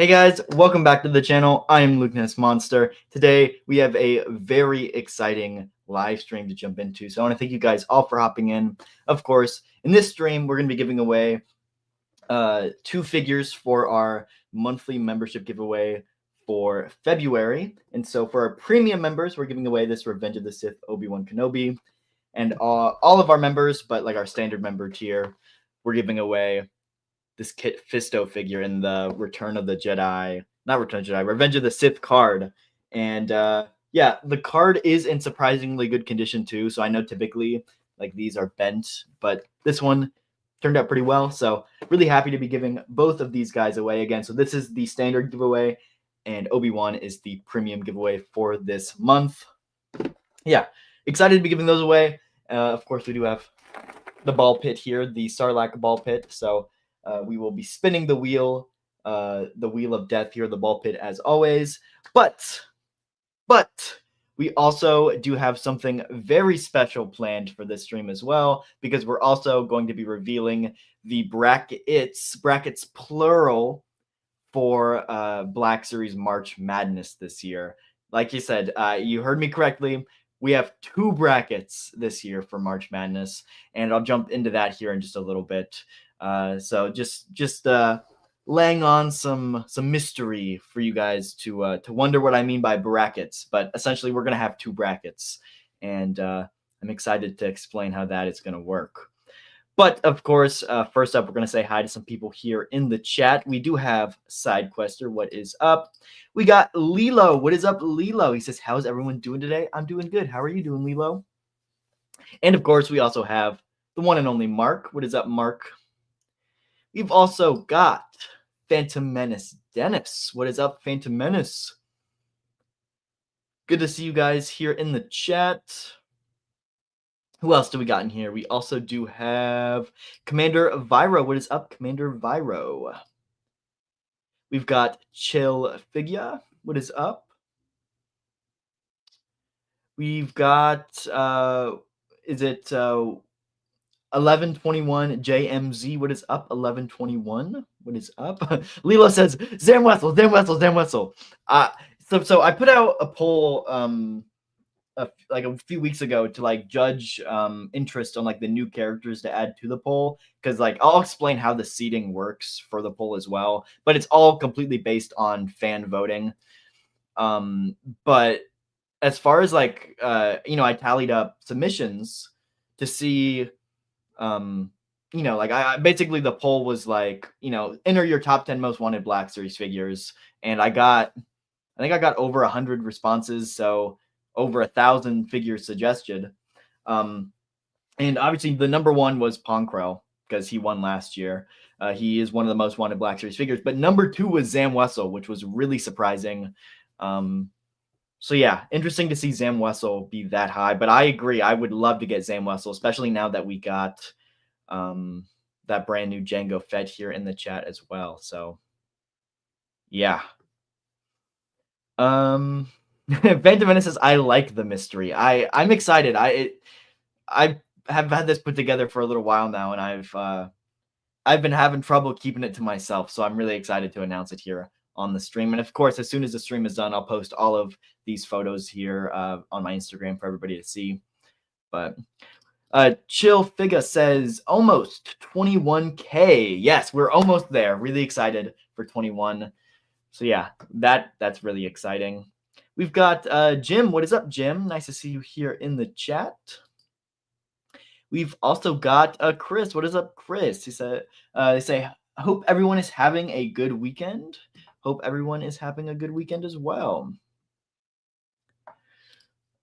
Hey guys, welcome back to the channel. I am Lukeness Monster. Today we have a very exciting live stream to jump into. So I want to thank you guys all for hopping in. Of course, in this stream we're going to be giving away 2 figures for our monthly membership giveaway for February. And so for our premium members, we're giving away this Revenge of the Sith Obi-Wan Kenobi. And all of our members, but like our standard member tier, we're giving away this Kit Fisto figure in the Revenge of the Sith card. And yeah, the card is in surprisingly good condition too. So I know typically like these are bent, but this one turned out pretty well. So really happy to be giving both of these guys away again. So this is the standard giveaway and Obi-Wan is the premium giveaway for this month. Yeah, excited to be giving those away. Of course, we do have the ball pit here, the Sarlacc ball pit. So we will be spinning the wheel of death here, the ball pit, as always. But we also do have something very special planned for this stream as well, because we're also going to be revealing the brackets plural for Black Series March Madness this year. Like you said, you heard me correctly. We have 2 brackets this year for March Madness, and I'll jump into that here in just a little bit. So just laying on some mystery for you guys to wonder what I mean by brackets. But essentially, we're gonna have 2 brackets, and I'm excited to explain how that is gonna work. But of course, first up, we're gonna say hi to some people here in the chat. We do have SideQuester. What is up? We got Lilo. What is up, Lilo? He says, "How's everyone doing today?" I'm doing good. How are you doing, Lilo? And of course, we also have the one and only Mark. What is up, Mark? We've also got Phantom Menace Dennis. What is up, Phantom Menace? Good to see you guys here in the chat. Who else do we got in here? We also do have Commander Viro. What is up, Commander Viro? We've got Chill Figure. What is up? We've got, is it 1121 JMZ? What is up, 1121? What is up? Lilo says, Zam Wessel. So I put out a poll like a few weeks ago to like judge interest on like the new characters to add to the poll, because like I'll explain how the seating works for the poll as well, but it's all completely based on fan voting. But as far as like I tallied up submissions to see like I basically, the poll was like, enter your top 10 most wanted Black Series figures, and I think I got over 100 responses, so over 1,000 figures suggested. And obviously the number 1 was Ponkrell, because he won last year. He is one of the most wanted Black Series figures. But number 2 was Zam Wessel, which was really surprising. So yeah, interesting to see Zam Wessel be that high. But I agree, I would love to get Zam Wessel, especially now that we got that brand new Django Fett here in the chat as well. So yeah. Phantom Menace says, I like the mystery. I'm excited. I have had this put together for a little while now, and I've been having trouble keeping it to myself, so I'm really excited to announce it here on the stream. And of course, as soon as the stream is done, I'll post all of these photos here on my Instagram for everybody to see. But Chill Figa says almost 21K. Yes, we're almost there. Really excited for 21. So yeah, that's really exciting. We've got Jim. What is up, Jim? Nice to see you here in the chat. We've also got Chris. What is up, Chris? He said, they say, hope everyone is having a good weekend. Hope everyone is having a good weekend as well.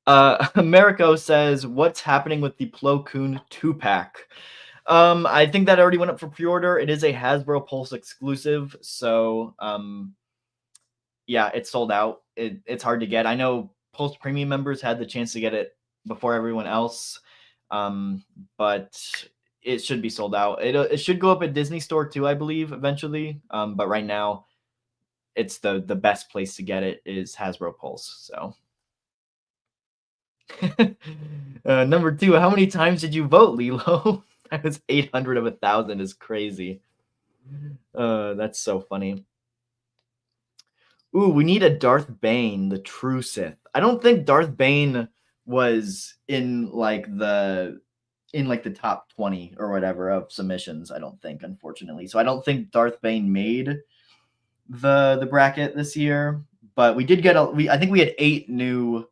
Americo says, what's happening with the Plo Koon 2-pack? I think that already went up for pre-order. It is a Hasbro Pulse exclusive, so yeah, it's sold out. It's hard to get. I know Pulse Premium members had the chance to get it before everyone else, but it should be sold out. It should go up at Disney Store too, I believe, eventually. But right now, it's the best place to get it is Hasbro Pulse. So number 2, how many times did you vote, Lilo? That was 800 of 1,000 is crazy. That's so funny. Ooh, we need a Darth Bane, the true Sith. I don't think Darth Bane was in the top 20 or whatever of submissions, I don't think, unfortunately. So I don't think Darth Bane made the bracket this year, but we did get I think we had eight new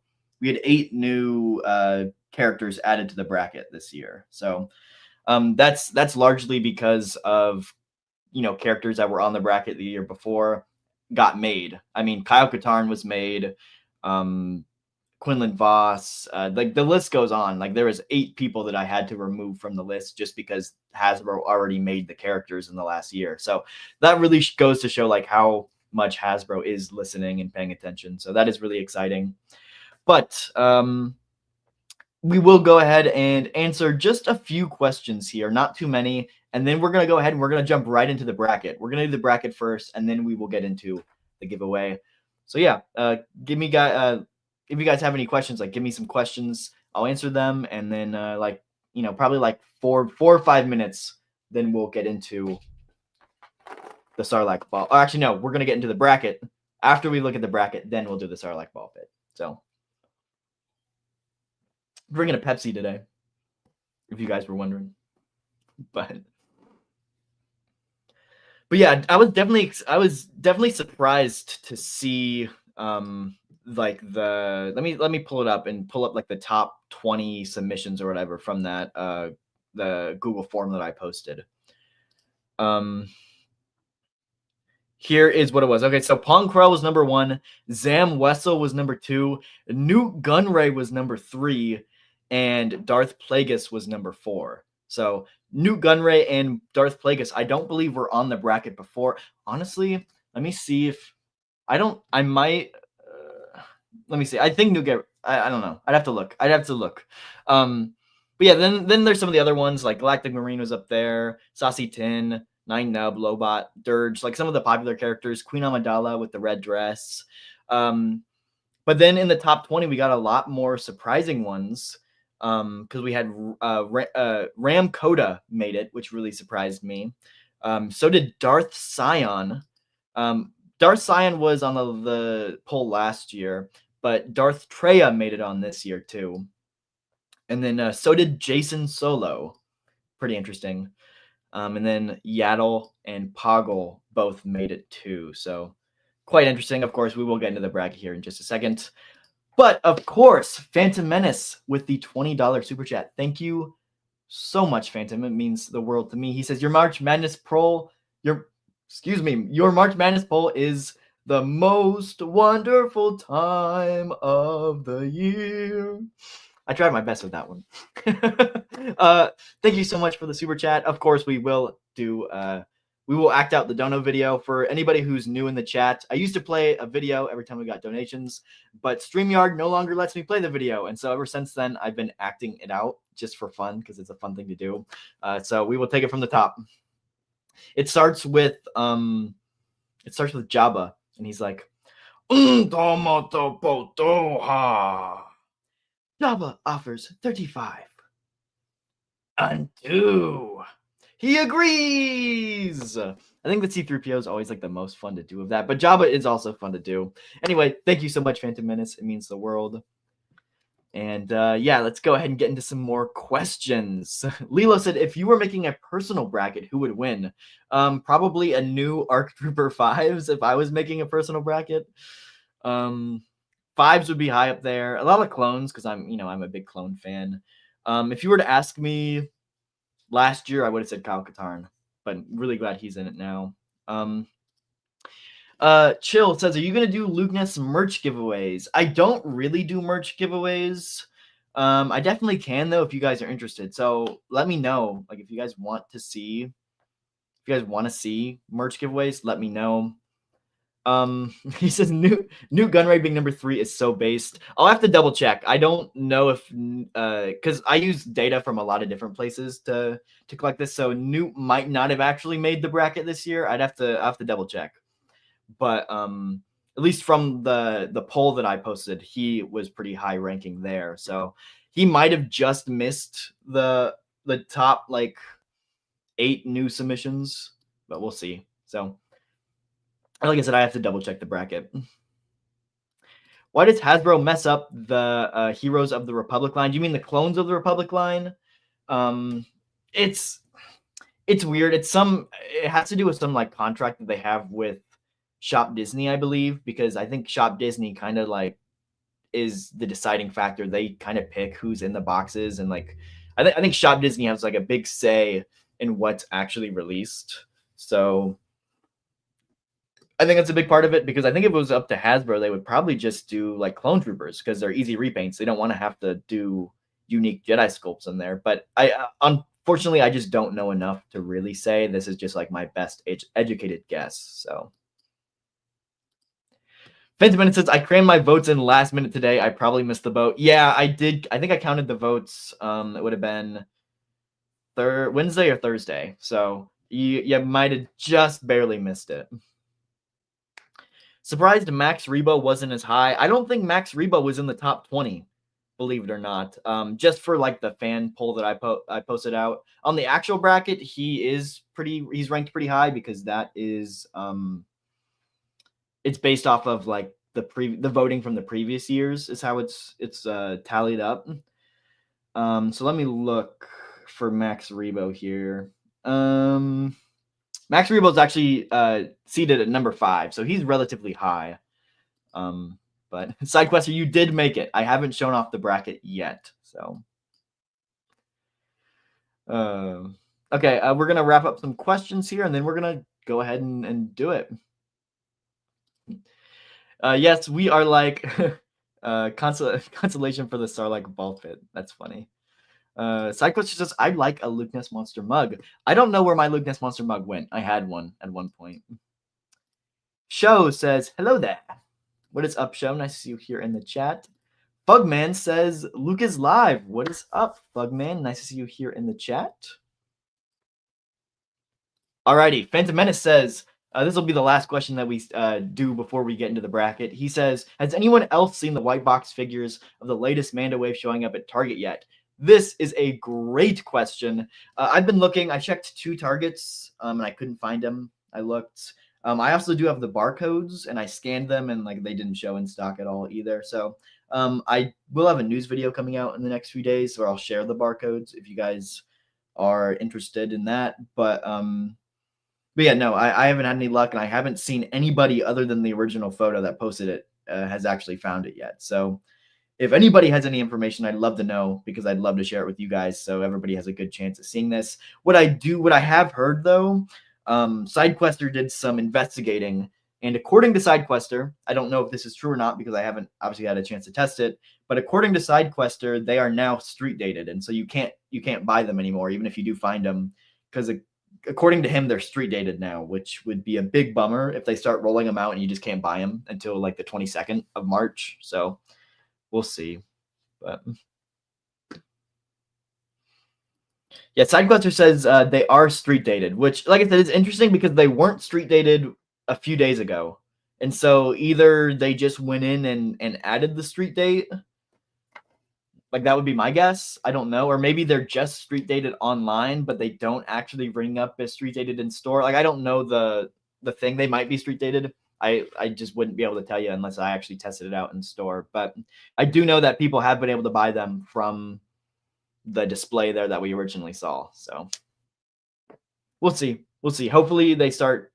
characters added to the bracket this year. So that's largely because of characters that were on the bracket the year before got made. I mean, Kyle Katarn was made, Quinlan Voss, like the list goes on. Like there was 8 people that I had to remove from the list just because Hasbro already made the characters in the last year. So that really goes to show like how much Hasbro is listening and paying attention. So that is really exciting. But we will go ahead and answer just a few questions here, not too many, and then we're going to go ahead and we're going to jump right into the bracket. We're going to do the bracket first, and then we will get into the giveaway. So yeah, if you guys have any questions, like give me some questions, I'll answer them, and then probably like 4 or 5 minutes, then we'll get into the Sarlacc ball. Oh, actually, no, we're going to get into the bracket. After we look at the bracket, then we'll do the Sarlacc ball fit. So drinking a Pepsi today, if you guys were wondering. But yeah, I was definitely surprised to see like let me pull it up and pull up like the top 20 submissions or whatever from that the Google form that I posted. Here is what it was. Okay, so Pong Krell was number 1, Zam Wessel was number 2, Newt Gunray was number 3, and Darth Plagueis was number 4. So Newt Gunray and Darth Plagueis, I don't believe were on the bracket before. Honestly, let me see if I might. Let me see. I think Newt Gunray. I don't know. I'd have to look. But yeah, then there's some of the other ones like Galactic Marine was up there, Saucy Tin, Nine Nub, Lobot, Dirge, like some of the popular characters, Queen Amidala with the red dress. But then in the top 20, we got a lot more surprising ones because we had Ram Coda made it, which really surprised me. So did Darth Scion. Darth Scion was on the poll last year, but Darth Treya made it on this year too. And then so did Jason Solo. Pretty interesting. And then Yaddle and Poggle both made it too. So quite interesting. Of course, we will get into the bracket here in just a second. But of course, Phantom Menace with the $20 super chat. Thank you so much, Phantom. It means the world to me. He says, your March Madness poll is the most wonderful time of the year. I tried my best with that one. Thank you so much for the super chat. Of course, we will act out the dono video for anybody who's new in the chat. I used to play a video every time we got donations, but StreamYard no longer lets me play the video. And so ever since then, I've been acting it out just for fun because it's a fun thing to do. So we will take it from the top. It starts with Jabba, and he's like, Jabba offers 35. Undo. He agrees. I think the C-3PO is always like the most fun to do of that, but Jabba is also fun to do. Anyway, thank you so much, Phantom Menace. It means the world. And yeah, let's go ahead and get into some more questions. Lilo said, if you were making a personal bracket, who would win? Probably a new ARC Trooper 5s if I was making a personal bracket. 5s would be high up there. A lot of clones because I'm a big clone fan. If you were to ask me last year, I would have said Kyle Katarn, but I'm really glad he's in it now. Chill says, are you going to do Luke Ness merch giveaways? I don't really do merch giveaways. I definitely can, though, if you guys are interested. So let me know. Like, if you guys want to see merch giveaways, let me know. He says Newt Gunray being number 3 is so based. I'll have to double check. I don't know if because I use data from a lot of different places to collect this. So Newt might not have actually made the bracket this year. I have to double check. But at least from the poll that I posted, he was pretty high ranking there. So he might have just missed the top like 8 new submissions, but we'll see. So Like I said, I have to double check the bracket. Why does Hasbro mess up the Heroes of the Republic line? Do you mean the Clones of the Republic line? It's weird. It has to do with some like contract that they have with Shop Disney, I believe, because I think Shop Disney kind of like is the deciding factor. They kind of pick who's in the boxes, and like I think Shop Disney has like a big say in what's actually released. So I think that's a big part of it, because I think if it was up to Hasbro, they would probably just do like Clone Troopers because they're easy repaints. They don't want to have to do unique Jedi sculpts in there. But unfortunately, I just don't know enough to really say. This is just like my best educated guess. So Phantom Minute says, I crammed my votes in last minute today. I probably missed the boat. Yeah, I did. I think I counted the votes. It would have been Wednesday or Thursday. So you might have just barely missed it. Surprised Max Rebo wasn't as high. I don't think Max Rebo was in the top 20, believe it or not. Just for like the fan poll that I posted out. On the actual bracket, he's ranked pretty high, because that is it's based off of like the voting from the previous years is how it's tallied up. So let me look for Max Rebo here. Max Rebo is actually seated at number 5, so he's relatively high. But SideQuester, you did make it. I haven't shown off the bracket yet, so. Okay, we're gonna wrap up some questions here, and then we're gonna go ahead and do it. Yes, we are like consolation for the Sarlacc ball fit. That's funny. SideQuester says, I'd like a Luke Ness Monster mug. I don't know where my Luke Ness Monster mug went. I had one at one point. Show says, hello there. What is up, Show? Nice to see you here in the chat. Bugman says, Luke is live. What is up, Bugman? Nice to see you here in the chat. Alrighty, Phantom Menace says, this will be the last question that we do before we get into the bracket. He says, has anyone else seen the white box figures of the latest Mando Wave showing up at Target yet? This is a great question. I've been looking. I checked 2 Targets, and I couldn't find them. I looked. I also do have the barcodes, and I scanned them, and like they didn't show in stock at all either. So I will have a news video coming out in the next few days where I'll share the barcodes if you guys are interested in that. But yeah, no, I haven't had any luck, and I haven't seen anybody other than the original photo that posted it has actually found it yet. So if anybody has any information, I'd love to know, because I'd love to share it with you guys so everybody has a good chance of seeing this. What I have heard, though, SideQuester did some investigating, and according to SideQuester, I don't know if this is true or not because I haven't obviously had a chance to test it, but according to SideQuester, they are now street dated, and so you can't buy them anymore, even if you do find them, because according to him, they're street dated now, which would be a big bummer if they start rolling them out and you just can't buy them until like the 22nd of March. So we'll see. But yeah, SideQuester says they are street dated, which, like I said, is interesting because they weren't street dated a few days ago. And so either they just went in and added the street date. Like, that would be my guess. I don't know. Or maybe they're just street dated online, but they don't actually ring up as street dated in store. Like, I don't know the thing. They might be street dated. I just wouldn't be able to tell you unless I actually tested it out in store. But I do know that people have been able to buy them from the display there that we originally saw. So we'll see. We'll see. Hopefully they start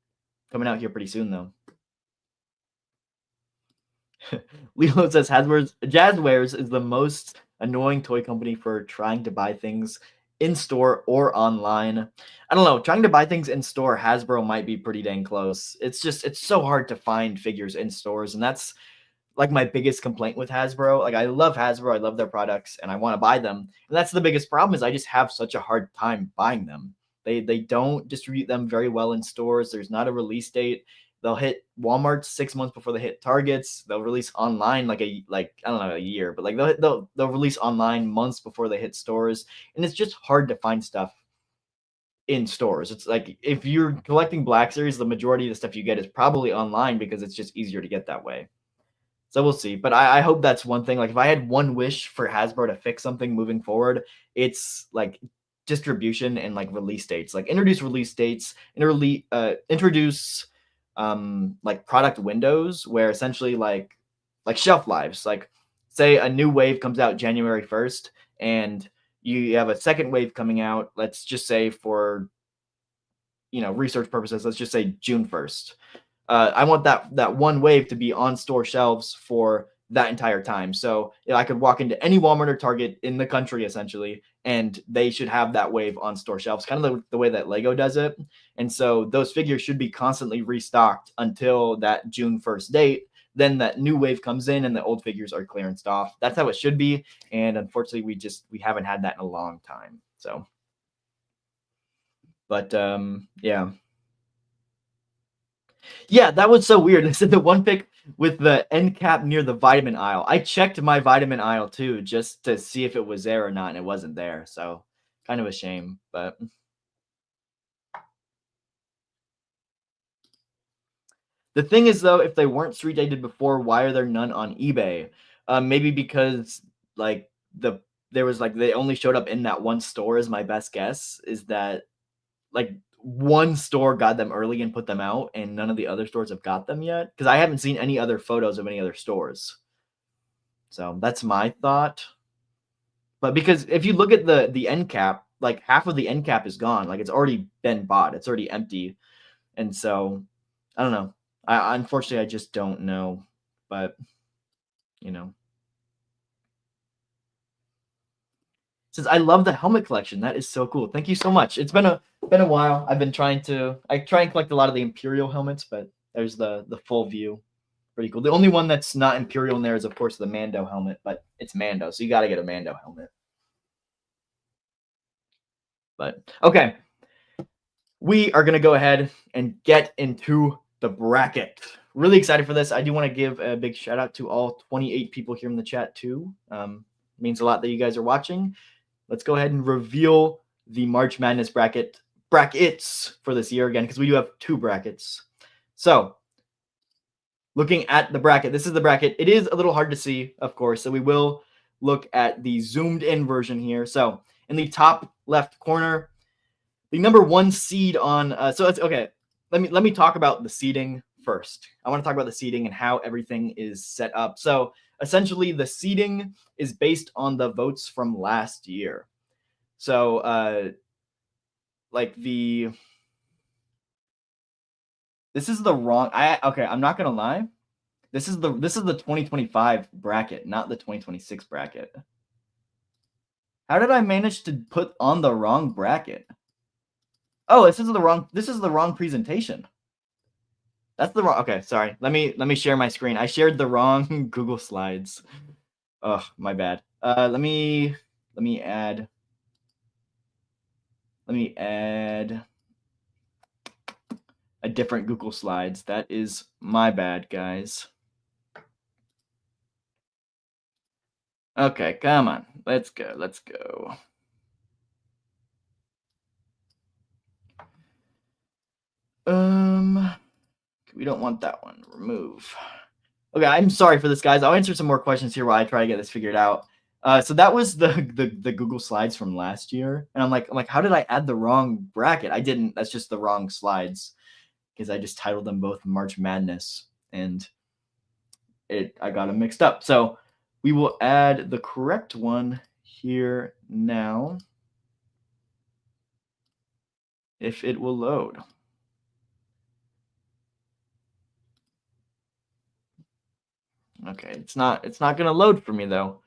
coming out here pretty soon, though. Lilo says Jazzwares is the most annoying toy company for trying to buy things in store or online. I don't know. Trying to buy things in store, Hasbro might be pretty dang close. It's so hard to find figures in stores, and that's like my biggest complaint with Hasbro. Like, I love Hasbro, I love their products, and I want to buy them. And that's the biggest problem, is I just have such a hard time buying them. They don't distribute them very well in stores. There's not a release date. They'll hit Walmart 6 months before they hit Targets. They'll release online I don't know, a year, but like they'll release online months before they hit stores, and it's just hard to find stuff in stores. It's like if you're collecting Black Series, the majority of the stuff you get is probably online because it's just easier to get that way. So we'll see. But I hope that's one thing. Like, if I had one wish for Hasbro to fix something moving forward, it's like distribution and like release dates. Like, introduce release dates, introduce like product windows where essentially like shelf lives. Like say a new wave comes out January 1st and you have a second wave coming out, let's just say for research purposes, let's just say June 1st. I want that one wave to be on store shelves for that entire time. So I could walk into any Walmart or Target in the country essentially, and they should have that wave on store shelves, kind of the way that Lego does it. And so those figures should be constantly restocked until that June 1st date. Then that new wave comes in and the old figures are clearanced off. That's how it should be. And unfortunately, we haven't had that in a long time. So, but yeah. Yeah, that was so weird. They said the one pick with the end cap near the vitamin aisle. I checked my vitamin aisle too, just to see if it was there or not, and it wasn't there. So kind of a shame. But the thing is, though, if they weren't street dated before, why are there none on eBay? Maybe because like there was like they only showed up in that one store. Is my best guess. Is that like one store got them early and put them out, and none of the other stores have got them yet? Because I haven't seen any other photos of any other stores. So that's my thought. But because if you look at the end cap, like half of the end cap is gone. Like it's already been bought. It's already empty. And so I don't know. I unfortunately I just don't know. But you know. Says I love the helmet collection. That is so cool. Thank you so much. It's been a while. I've been trying to I try and collect a lot of the Imperial helmets, but there's the full view. Pretty cool. The only one that's not Imperial in there is of course the Mando helmet, but it's Mando, so you gotta get a Mando helmet. But okay, we are going to go ahead and get into the bracket. Really excited for this. I do want to give a big shout out to all 28 people here in the chat too. Means a lot that you guys are watching. Let's go ahead and reveal the March Madness brackets for this year again, because we do have two brackets. So looking at the bracket, this is the bracket. It is a little hard to see, of course, so we will look at the zoomed in version here. So in the top left corner, the number one seed on so it's okay. Let me talk about the seeding first. I want to talk about the seeding and how everything is set up. So essentially the seeding is based on the votes from last year. So like this is the wrong I'm not gonna lie. This is the 2025 bracket, not the 2026 bracket. How did I manage to put on the wrong bracket? Oh, this is the wrong presentation. That's the wrong. Okay, sorry. Let me share my screen. I shared the wrong Google Slides. Oh, my bad. Let me add a different Google Slides. That is my bad, guys. Okay, come on. Let's go. Let's go. We don't want that one. Remove. Okay, I'm sorry for this, guys. I'll answer some more questions here while I try to get this figured out. So that was the Google Slides from last year, and I'm like, how did I add the wrong bracket? I didn't. That's just the wrong slides because I just titled them both March Madness, and I got them mixed up. So we will add the correct one here now, if it will load. Okay, it's not gonna load for me though.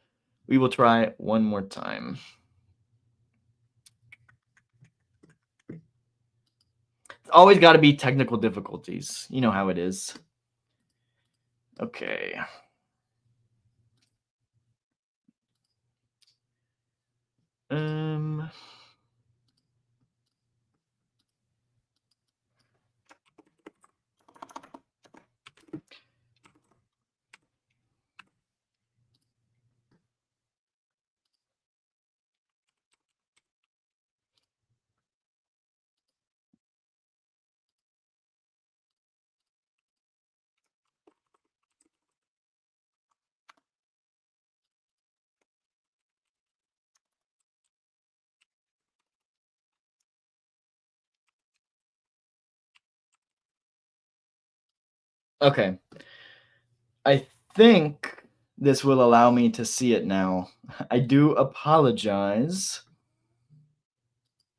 We will try one more time. It's always got to be technical difficulties. You know how it is. Okay. Um. Okay. I think this will allow me to see it now. I do apologize.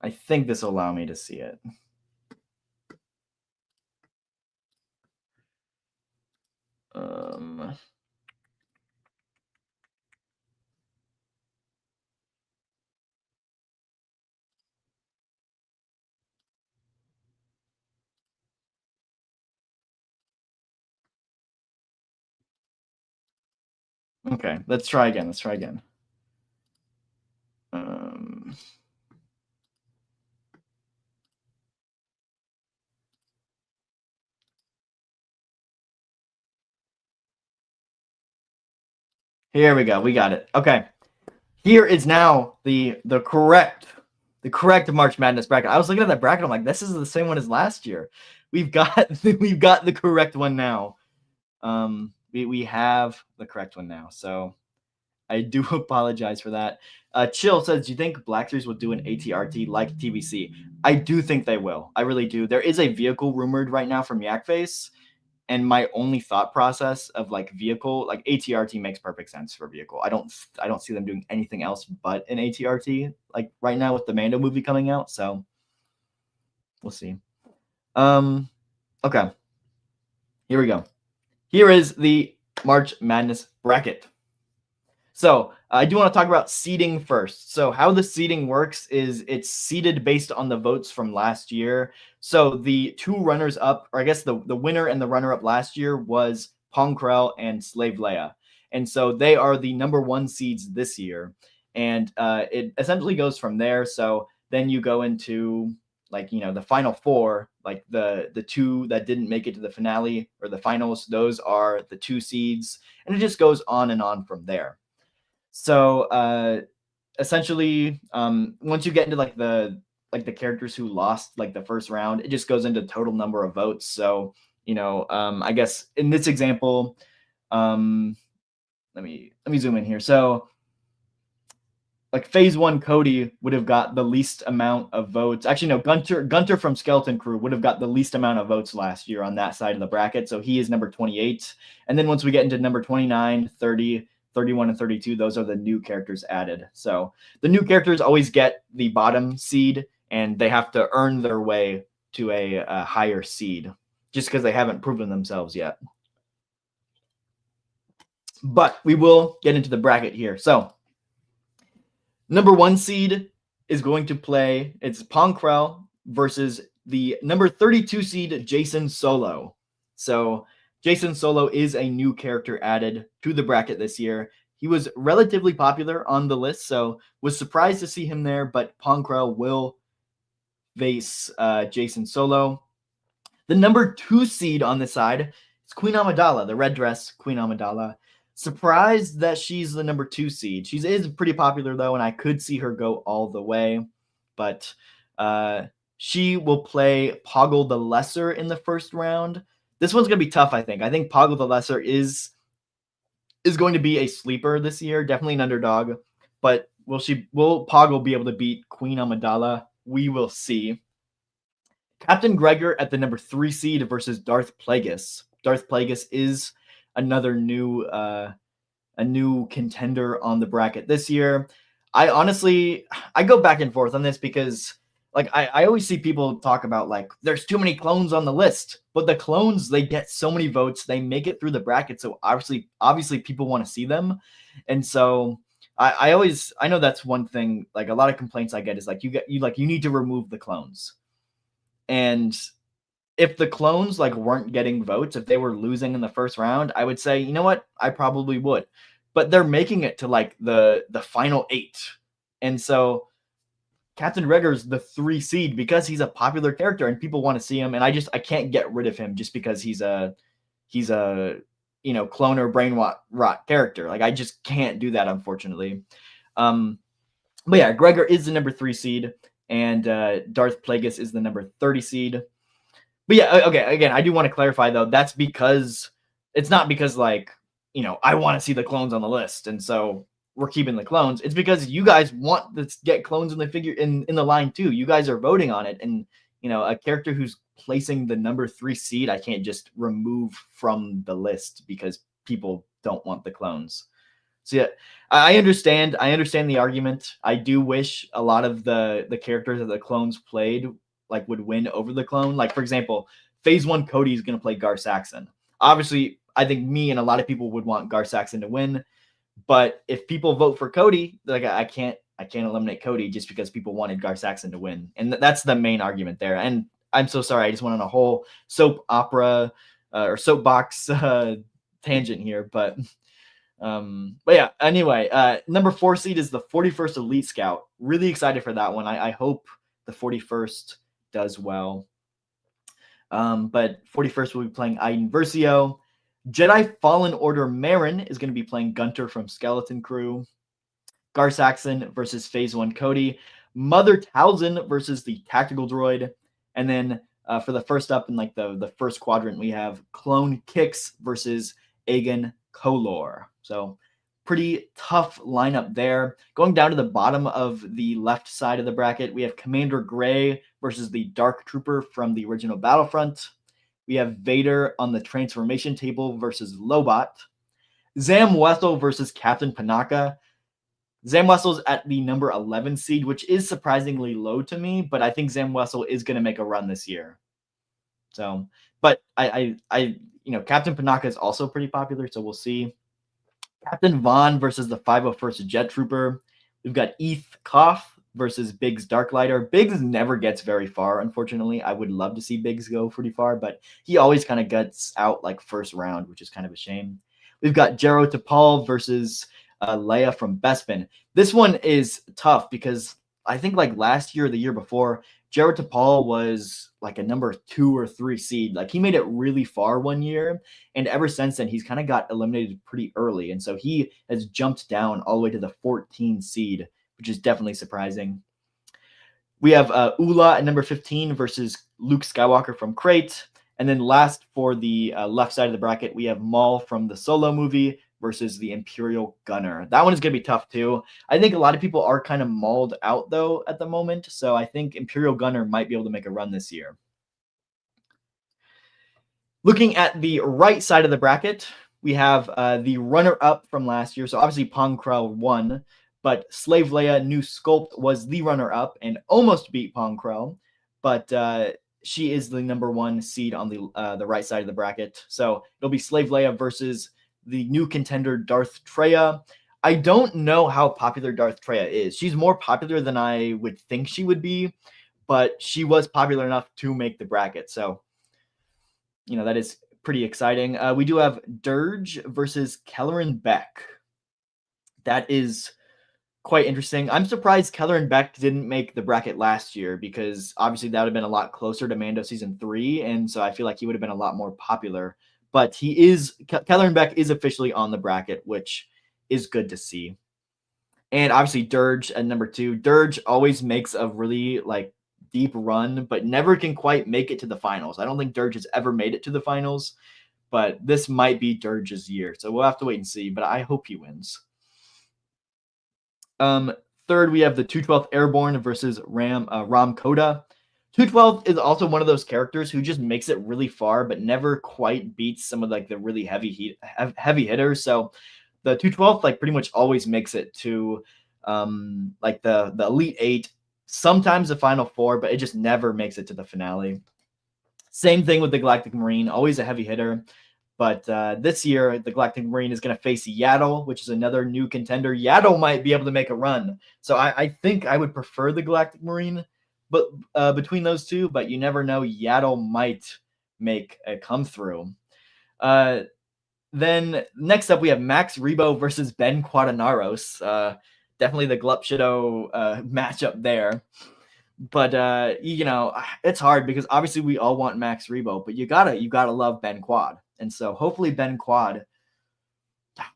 I think this will allow me to see it. Um, okay, let's try again. Let's try again. Um, Here we go. We got it. Okay. Here is now the correct March Madness bracket. I was looking at that bracket. I'm like, this is the same one as last year. We've got we've got the correct one now. We have the correct one now. So I do apologize for that. Chill says, do you think Black Series will do an ATRT like TBC? I do think they will. I really do. There is a vehicle rumored right now from Yakface, and my only thought process of like vehicle, like ATRT makes perfect sense for vehicle. I don't see them doing anything else but an ATRT like right now with the Mando movie coming out. So we'll see. Um, okay, here we go. Here is the March Madness bracket. So I do want to talk about seeding first. So how the seeding works is it's seeded based on the votes from last year. So the two runners up, or I guess the winner and the runner up last year was Ponkrell and Slave Leia. And so they are the number one seeds this year. And it essentially goes from there. So then you go into like, the final four, like the two that didn't make it to the finale or the finals, those are the two seeds. And it just goes on and on from there. So essentially, once you get into like the characters who lost like the first round, it just goes into total number of votes. So I guess in this example, let me zoom in here. So like phase one, Cody would have got the least amount of votes. Actually, no, Gunter from Skeleton Crew would have got the least amount of votes last year on that side of the bracket. So he is number 28. And then once we get into number 29, 30, 31, and 32, those are the new characters added. So the new characters always get the bottom seed, and they have to earn their way to a higher seed just because they haven't proven themselves yet. But we will get into the bracket here. So number one seed is going to play, it's Ponkrell versus the number 32 seed, Jason Solo. So Jason Solo is a new character added to the bracket this year. He was relatively popular on the list, so was surprised to see him there, but Ponkrell will face Jason Solo. The number two seed on this side is Queen Amidala, the red dress Queen Amidala. Surprised that she's the number two seed. She is pretty popular though, and I could see her go all the way. But she will play Poggle the Lesser in the first round. This one's gonna be tough, I think. I think Poggle the Lesser is going to be a sleeper this year, definitely an underdog. But will Poggle be able to beat Queen Amidala? We will see. Captain Gregor at the number 3 seed versus Darth Plagueis. Darth Plagueis is another new contender on the bracket this year. I go back and forth on this because like I always see people talk about like there's too many clones on the list, but the clones, they get so many votes, they make it through the bracket, so obviously people want to see them. And so I know that's one thing, like a lot of complaints I get is like you need to remove the clones. And if the clones like weren't getting votes, if they were losing in the first round, I would say, you know what, I probably would. But they're making it to like the final 8. And so Captain Gregor's the 3 seed because he's a popular character and people want to see him. And I can't get rid of him just because he's a clone or brain rot character. Like I just can't do that, unfortunately. But yeah, Gregor is the number 3 seed, and Darth Plagueis is the number 30 seed. But yeah, okay, again, I do want to clarify though, that's because it's not because like, I want to see the clones on the list, and so we're keeping the clones. It's because you guys want to get clones in the figure in the line too. You guys are voting on it, and a character who's placing the number 3 seed, I can't just remove from the list because people don't want the clones. So yeah, I understand. I understand the argument. I do wish a lot of the characters that the clones played like would win over the clone. Like for example, Phase 1 Cody is going to play Gar Saxon. Obviously, I think me and a lot of people would want Gar Saxon to win. But if people vote for Cody, like I can't eliminate Cody just because people wanted Gar Saxon to win, and that's the main argument there. And I'm so sorry, I just went on a whole soap opera or soapbox tangent here, but yeah. Anyway, number 4 seed is the 41st Elite Scout. Really excited for that one. I hope the 41st does well. But 41st will be playing Aiden Versio. Jedi Fallen Order Marin is going to be playing Gunter from Skeleton Crew. Gar Saxon versus Phase 1 Cody. Mother Talzin versus the Tactical Droid. And then for the first up in like the first quadrant, we have Clone Kix versus Aegon Kolor. So pretty tough lineup there. Going down to the bottom of the left side of the bracket, we have Commander Gray versus the Dark Trooper from the original Battlefront. We have Vader on the transformation table versus Lobot. Zam Wessel versus Captain Panaka. Zam Wessel's at the number 11 seed, which is surprisingly low to me, but I think Zam Wessel is going to make a run this year. So, but I Captain Panaka is also pretty popular, so we'll see. Captain Vaughn versus the 501st Jet Trooper. We've got Eth Koff versus Biggs Darklighter. Biggs never gets very far, unfortunately. I would love to see Biggs go pretty far, but he always kind of gets out like first round, which is kind of a shame. We've got Jero Tapal versus Leia from Bespin. This one is tough because I think like last year or the year before, Jero Tapal was like a number 2 or 3 seed. Like he made it really far one year, and ever since then he's kind of got eliminated pretty early, and so he has jumped down all the way to the 14 seed, which is definitely surprising. We have Ula at number 15 versus Luke Skywalker from Crate. And then last for the left side of the bracket, we have Maul from the Solo movie versus the Imperial Gunner. That one is going to be tough too. I think a lot of people are kind of mauled out though at the moment, so I think Imperial Gunner might be able to make a run this year. Looking at the right side of the bracket, we have the runner-up from last year. So obviously Pong Krell won, but Slave Leia New Sculpt was the runner-up and almost beat Pong Krell, but she is the number 1 seed on the right side of the bracket. So it'll be Slave Leia versus the new contender Darth Traya. I don't know how popular Darth Traya is. She's more popular than I would think she would be, but she was popular enough to make the bracket. So, that is pretty exciting. We do have Dirge versus Kelleran Beck. That is quite interesting. I'm surprised Kelleran Beck didn't make the bracket last year because obviously that would have been a lot closer to Mando Season 3, and so I feel like he would have been a lot more popular. But Kelleran Beck is officially on the bracket, which is good to see. And obviously Dirge at number 2. Dirge always makes a really deep run, but never can quite make it to the finals. I don't think Dirge has ever made it to the finals, but this might be Dirge's year. So we'll have to wait and see, but I hope he wins. Third, we have the 212th Airborne versus Ram Koda. 212 is also one of those characters who just makes it really far, but never quite beats some of the really heavy hitters. So the 212th pretty much always makes it to the Elite 8, sometimes the Final 4, but it just never makes it to the finale. Same thing with the Galactic Marine, always a heavy hitter. But this year, the Galactic Marine is going to face Yaddle, which is another new contender. Yaddle might be able to make a run. So I think I would prefer the Galactic Marine but between those two, but you never know. Yaddle might make a come through. Then next up, we have Max Rebo versus Ben Quadinaros. Definitely the Glupshido matchup there. But it's hard because obviously we all want Max Rebo, but you gotta love Ben Quad. And so hopefully Ben Quad,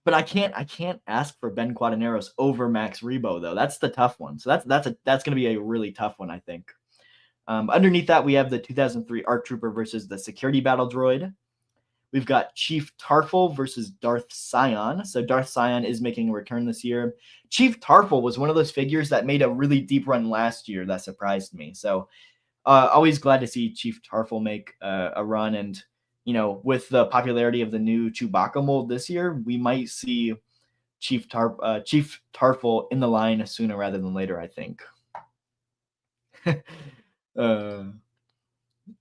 but I can't ask for Ben Quadinaros over Max Rebo though. That's the tough one. So that's going to be a really tough one, I think. Underneath that, we have the 2003 ARC Trooper versus the Security Battle Droid. We've got Chief Tarful versus Darth Sion. So Darth Sion is making a return this year. Chief Tarful was one of those figures that made a really deep run last year that surprised me. So always glad to see Chief Tarful make a run. And, with the popularity of the new Chewbacca mold this year, we might see Chief Tarful in the line sooner rather than later, I think. uh,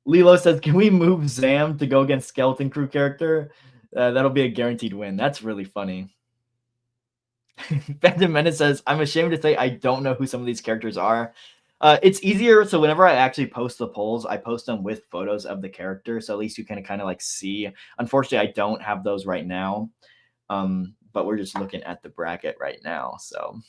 Lilo says, "Can we move Zam to go against Skeleton Crew character? That'll be a guaranteed win." That's really funny. Phantom Menace says, "I'm ashamed to say I don't know who some of these characters are." It's easier, so whenever I actually post the polls, I post them with photos of the character, so at least you can kind of like see. Unfortunately, I don't have those right now, but we're just looking at the bracket right now. So,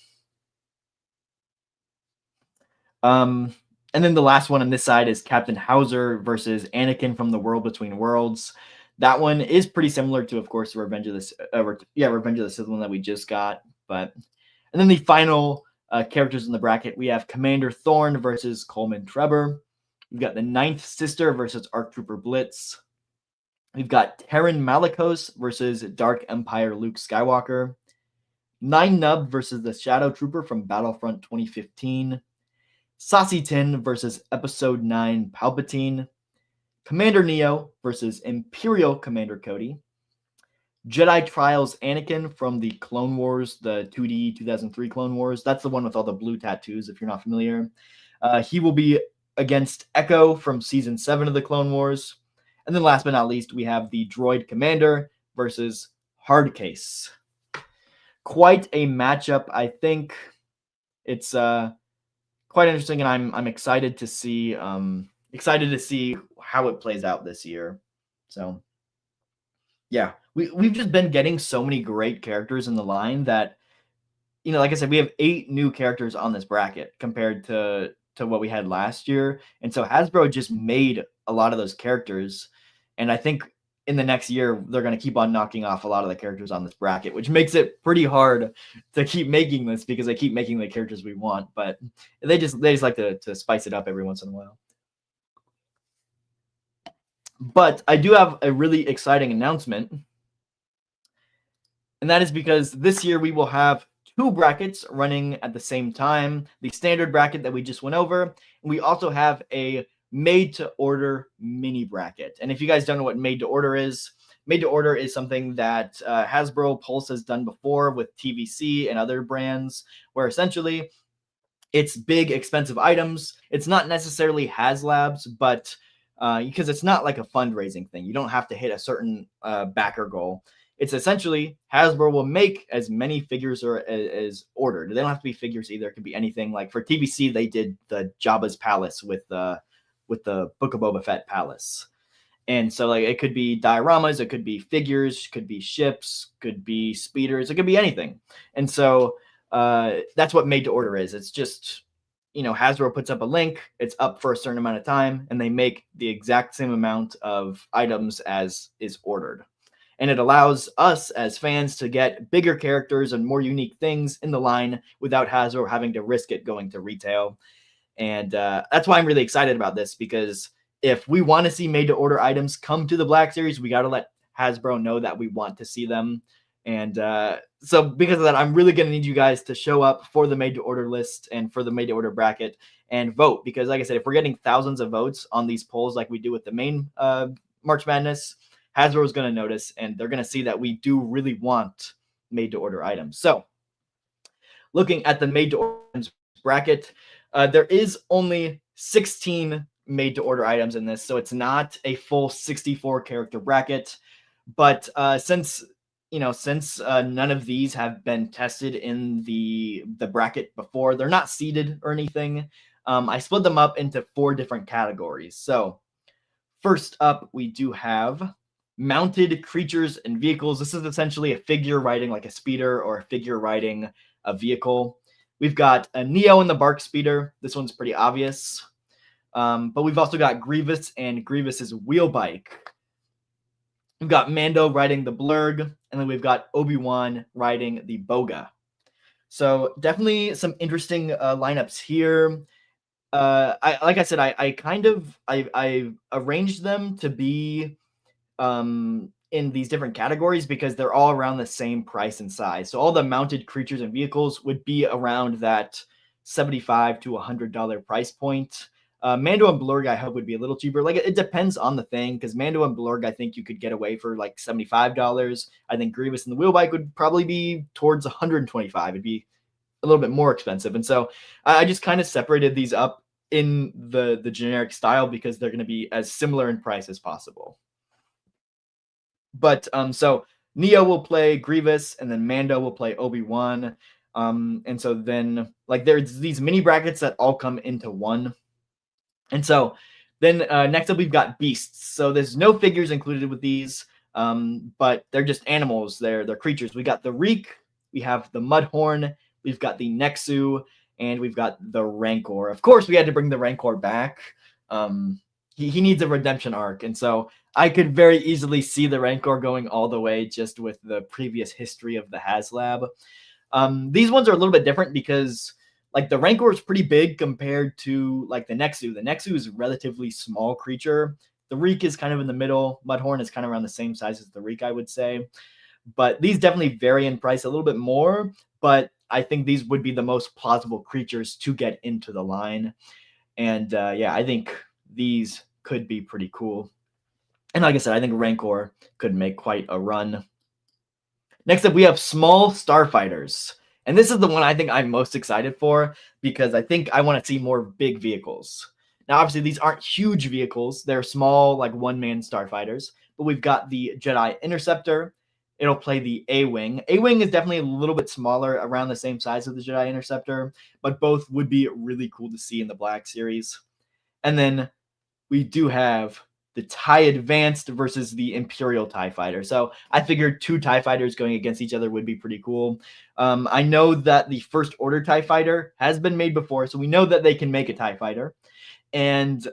and then the last one on this side is Captain Hauser versus Anakin from the World Between Worlds. That one is pretty similar to, of course, Revenge of the Sith one that we just got. And then the final characters in the bracket, we have Commander Thorn versus Coleman Trevor. We've got the Ninth Sister versus ARC Trooper Blitz. We've got Terran Malicos versus Dark Empire Luke Skywalker. Nine Nub versus the Shadow Trooper from Battlefront 2015. Saucy Tin versus Episode 9 Palpatine. Commander Neo versus Imperial Commander Cody. Jedi Trials Anakin from the Clone Wars, the 2D 2003 Clone Wars. That's the one with all the blue tattoos, if you're not familiar. He will be against Echo from Season 7 of the Clone Wars. And then last but not least, we have the Droid Commander versus Hardcase. Quite a matchup, I think. It's quite interesting, and I'm excited to see how it plays out this year. So yeah, we've just been getting so many great characters in the line that, like I said, we have 8 new characters on this bracket compared to what we had last year. And so Hasbro just made a lot of those characters. And I think in the next year, they're going to keep on knocking off a lot of the characters on this bracket, which makes it pretty hard to keep making this because they keep making the characters we want. But they just like to spice it up every once in a while. But I do have a really exciting announcement. And that is because this year we will have 2 brackets running at the same time. The standard bracket that we just went over. And we also have a made-to-order mini bracket. And if you guys don't know what made-to-order is something that Hasbro Pulse has done before with TVC and other brands, where essentially it's big, expensive items. It's not necessarily HasLabs, but because it's not like a fundraising thing. You don't have to hit a certain backer goal. It's essentially Hasbro will make as many figures as ordered. They don't have to be figures either. It could be anything. Like for TVC, they did the Jabba's Palace with the Book of Boba Fett Palace. And so like it could be dioramas, it could be figures, could be ships, could be speeders, it could be anything. And so that's what made to order is. It's just, Hasbro puts up a link, it's up for a certain amount of time, and they make the exact same amount of items as is ordered. And it allows us as fans to get bigger characters and more unique things in the line without Hasbro having to risk it going to retail. And that's why I'm really excited about this, because if we want to see made-to-order items come to the Black Series, we got to let Hasbro know that we want to see them. And so because of that, I'm really going to need you guys to show up for the made-to-order list and for the made-to-order bracket and vote. Because like I said, if we're getting thousands of votes on these polls like we do with the main March Madness, Hasbro is going to notice, and they're going to see that we do really want made-to-order items. So looking at the made-to-order items bracket, there is only 16 made-to-order items in this, so it's not a full 64 character bracket. But since none of these have been tested in the bracket before, they're not seeded or anything. I split them up into 4 different categories. So first up, we do have mounted creatures and vehicles. This is essentially a figure riding like a speeder or a figure riding a vehicle. We've got a Neo in the Bark Speeder. This one's pretty obvious. But we've also got Grievous and Grievous's wheel bike. We've got Mando riding the Blurg, and then we've got Obi-Wan riding the Boga. So definitely some interesting lineups here. I arranged them to be in these different categories because they're all around the same price and size. So all the mounted creatures and vehicles would be around that $75 to $100 price point. Mando and Blurg, I hope would be a little cheaper. Like it depends on the thing, because Mando and Blurg, I think you could get away for like $75. I think Grievous and the Wheelbike would probably be towards 125. It'd be a little bit more expensive, and so I just kind of separated these up in the generic style because they're going to be as similar in price as possible. But so Neo will play Grievous, and then Mando will play Obi-Wan. And so then like there's these mini brackets that all come into one. And so then next up we've got beasts. So there's no figures included with these, but they're just animals. They're creatures. We got the Reek, we have the Mudhorn, we've got the Nexu, and we've got the Rancor. Of course, we had to bring the Rancor back. He needs a redemption arc, and so I could very easily see the Rancor going all the way just with the previous history of the HasLab. These ones are a little bit different because like the Rancor is pretty big compared to like the Nexu. The Nexu is a relatively small creature. The Reek is kind of in the middle. Mudhorn is kind of around the same size as the Reek, I would say. But these definitely vary in price a little bit more. But I think these would be the most plausible creatures to get into the line. And yeah, I think these could be pretty cool. And like I said, I think Rancor could make quite a run. Next up, we have small starfighters. And this is the one I think I'm most excited for because I think I want to see more big vehicles. Now, obviously, these aren't huge vehicles. They're small, like one-man starfighters. But we've got the Jedi Interceptor. It'll play the A-Wing. A-Wing is definitely a little bit smaller, around the same size of the Jedi Interceptor. But both would be really cool to see in the Black Series. And then we do have the TIE Advanced versus the Imperial TIE Fighter. So I figured two TIE Fighters going against each other would be pretty cool. I know that the First Order TIE Fighter has been made before, so we know that they can make a TIE Fighter. And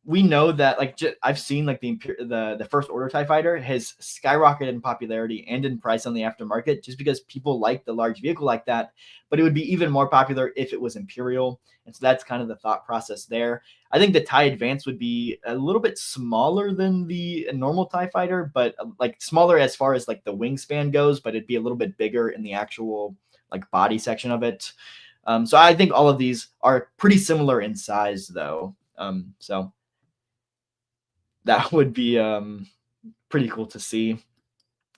we know that like I've seen like the First Order TIE Fighter has skyrocketed in popularity and in price on the aftermarket just because people like the large vehicle like that. But it would be even more popular if it was Imperial. And so that's kind of the thought process there. I think the TIE Advance would be a little bit smaller than the normal TIE Fighter, but like smaller as far as like the wingspan goes, but it'd be a little bit bigger in the actual like body section of it. So I think all of these are pretty similar in size, though. So that would be pretty cool to see.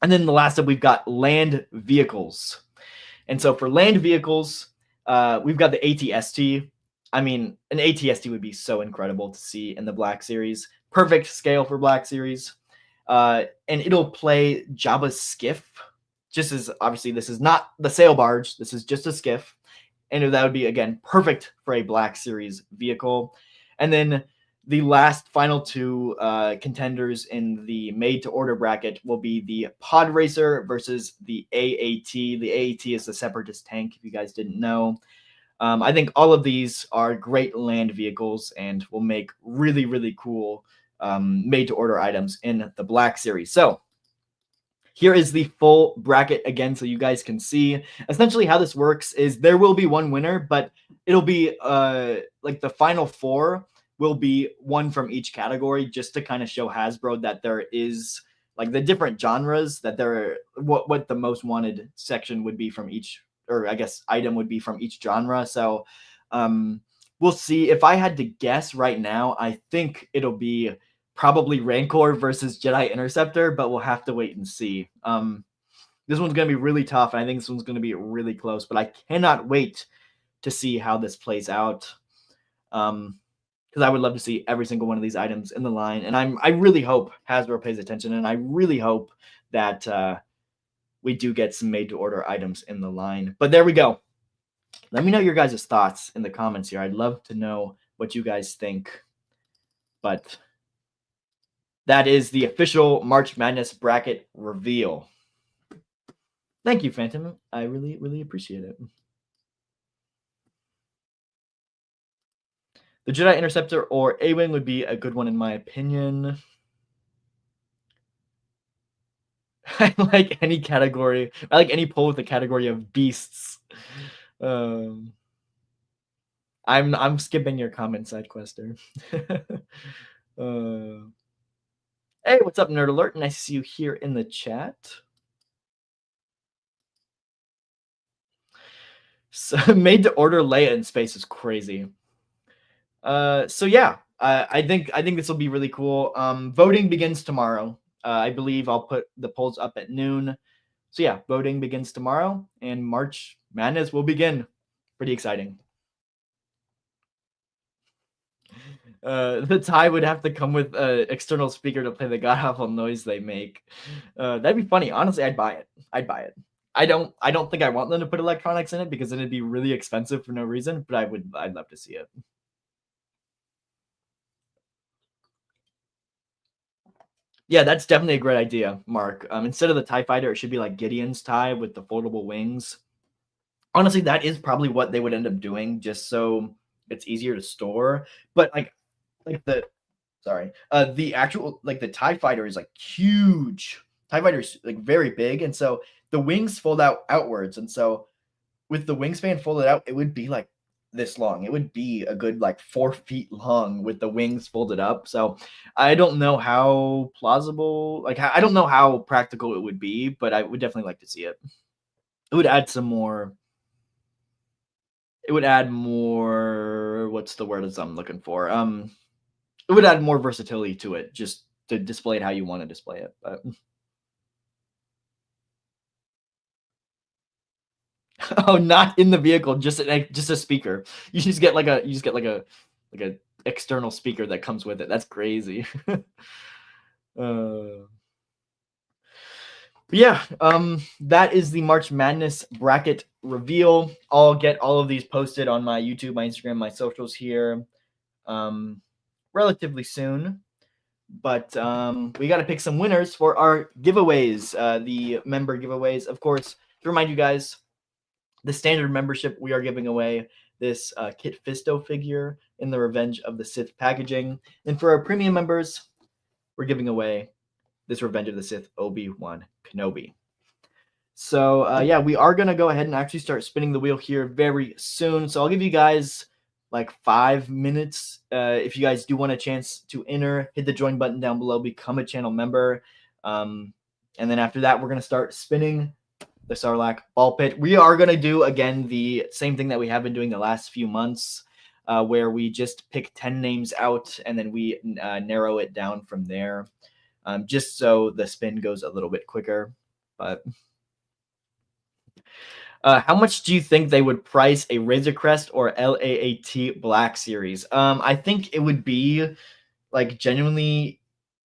And then the last up, we've got land vehicles. And so for land vehicles, we've got the ATST. I mean, an ATST would be so incredible to see in the Black Series. Perfect scale for Black Series. And it'll play Jabba's skiff. Just as, obviously, this is not the sail barge. This is just a skiff. And that would be, again, perfect for a Black Series vehicle. And then the last final two contenders in the made-to-order bracket will be the Pod Racer versus the AAT. The AAT is the Separatist tank, if you guys didn't know. I think all of these are great land vehicles and will make really, really cool made-to-order items in the Black Series. So here is the full bracket again, so you guys can see. Essentially how this works is there will be one winner, but it'll be like the final four will be one from each category just to kind of show Hasbro that there is like the different genres that there what the most wanted section would be from each, or I guess item would be from each genre. So we'll see. If I had to guess right now, I think it'll be probably Rancor versus Jedi Interceptor, but we'll have to wait and see. This one's going to be really tough, and I think this one's going to be really close, but I cannot wait to see how this plays out. Because I would love to see every single one of these items in the line, and I really hope Hasbro pays attention, and I really hope that we do get some made-to-order items in the line. But there we go. Let me know your guys' thoughts in the comments here. I'd love to know what you guys think. But that is the official March Madness bracket reveal. Thank you, Phantom. I really, really appreciate it. The Jedi Interceptor or A-Wing would be a good one in my opinion. I like any category. I like any poll with the category of beasts. I'm skipping your comment, Sidequester. Hey, what's up, Nerd Alert? Nice to see you here in the chat. So, made to order Leia in space is crazy. So yeah, I think this will be really cool. Voting begins tomorrow. I believe I'll put the polls up at noon. So yeah, voting begins tomorrow, and March Madness will begin. Pretty exciting. The tie would have to come with an external speaker to play the god awful noise they make. That'd be funny. Honestly, I'd buy it. I'd buy it. I don't think I want them to put electronics in it because then it'd be really expensive for no reason. But I'd love to see it. Yeah, that's definitely a great idea, Mark. Instead of the TIE fighter, it should be like Gideon's tie with the foldable wings. Honestly, that is probably what they would end up doing, just so it's easier to store. But like the actual like the TIE fighter is like huge. TIE fighter is like very big, and so the wings fold out outwards, and so with the wingspan folded out, it would be like this long. It would be a good like 4 feet long with the wings folded up. So I don't know how plausible, like I don't know how practical it would be, but I would definitely like to see it. It would add some more. It would add more. What's the word I'm looking for? It would add more versatility to it, just to display it how you want to display it. But oh, not in the vehicle, just a speaker. You just get like a external speaker that comes with it. That's crazy. uh, yeah, that is the March Madness bracket reveal. I'll get all of these posted on my YouTube, my Instagram, my socials here, um, relatively soon. But we got to pick some winners for our giveaways, the member giveaways. Of course, to remind you guys, the standard membership, we are giving away this Kit Fisto figure in the Revenge of the Sith packaging. And for our premium members, we're giving away this Revenge of the Sith Obi-Wan Kenobi. So yeah, we are going to go ahead and actually start spinning the wheel here very soon. So I'll give you guys like 5 minutes. If you guys do want a chance to enter, hit the join button down below, become a channel member. And then after that, we're going to start spinning the Sarlacc ball pit. We are going to do, again, the same thing that we have been doing the last few months, where we just pick 10 names out and then we narrow it down from there, just so the spin goes a little bit quicker. But how much do you think they would price a Razor Crest or LAAT Black Series? I think it would be like genuinely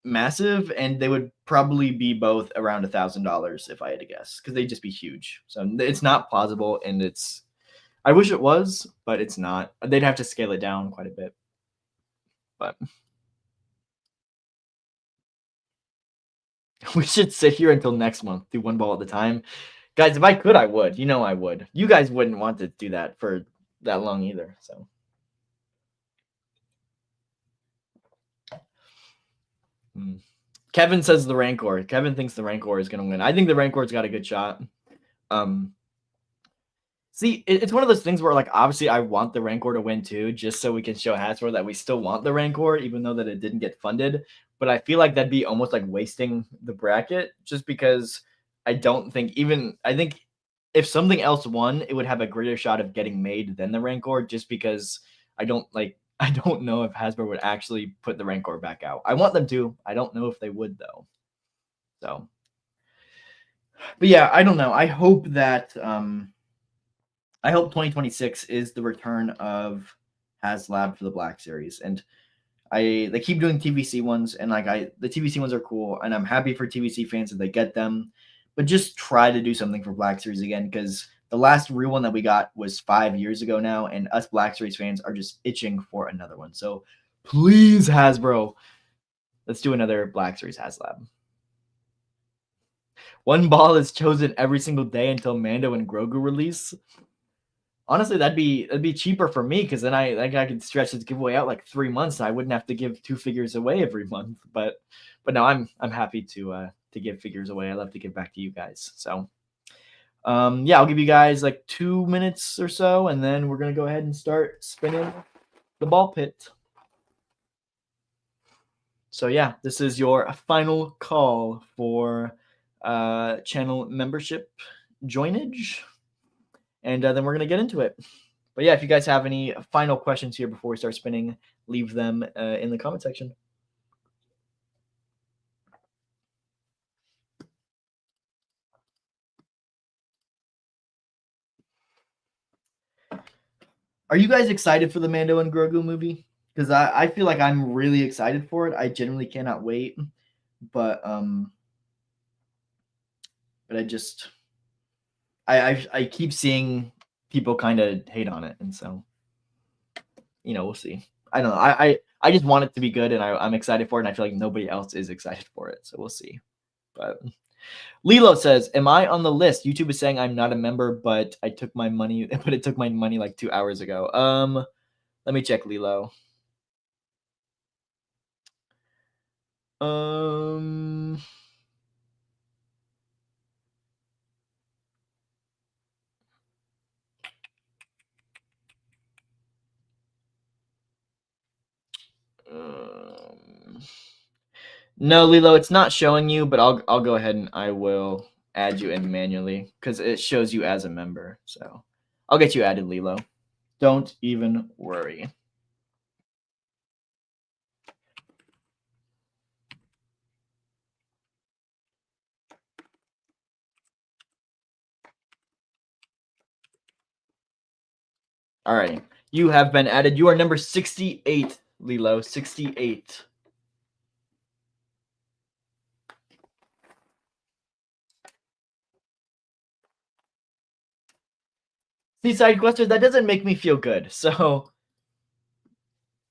massive, and they would probably be both around $1,000 if I had to guess, because they'd just be huge. So it's not plausible, and it's. I wish it was, but it's not. They'd have to scale it down quite a bit. But we should sit here until next month, do one ball at a time. Guys, if I could, I would. You know I would. You guys wouldn't want to do that for that long either. So. Kevin says the Rancor. Kevin thinks the Rancor is going to win. I think the Rancor's got a good shot. See, it's one of those things where, like, obviously I want the Rancor to win too, just so we can show Hasbro that we still want the Rancor, even though that it didn't get funded. But I feel like that'd be almost like wasting the bracket, just because I think if something else won, it would have a greater shot of getting made than the Rancor, just because I don't know if Hasbro would actually put the Rancor back out. I want them to. I don't know if they would, though. So, but yeah, I don't know. I hope 2026 is the return of HasLab for the Black Series, and they keep doing TVC ones, and the TVC ones are cool, and I'm happy for TVC fans that they get them, but just try to do something for Black Series again, because the last real one that we got was 5 years ago now, and us Black Series fans are just itching for another one. So please, Hasbro, let's do another Black Series HasLab. One ball is chosen every single day until Mando and Grogu release. Honestly, that'd be cheaper for me, because then I could stretch this giveaway out like 3 months. I wouldn't have to give 2 figures away every month. But no, I'm happy to give figures away. I love to give back to you guys. So yeah, I'll give you guys like 2 minutes or so, and then we're gonna go ahead and start spinning the ball pit. So yeah, this is your final call for channel membership joinage. And then we're going to get into it. But yeah, if you guys have any final questions here before we start spinning, leave them in the comment section. Are you guys excited for the Mando and Grogu movie? Because I feel like I'm really excited for it. I genuinely cannot wait. But I just I keep seeing people kind of hate on it, and so we'll see. I don't know. I just want it to be good, and I'm excited for it, and I feel like nobody else is excited for it, so we'll see. But Lilo says, "Am I on the list? YouTube is saying I'm not a member, but I took my money, but it took my money like 2 hours ago." Let me check, Lilo. Um, no, Lilo, it's not showing you, but I'll go ahead and I will add you in manually because it shows you as a member. So I'll get you added, Lilo. Don't even worry. All right. You have been added. You are number 68, Lilo. 68. See, side questers, that doesn't make me feel good. So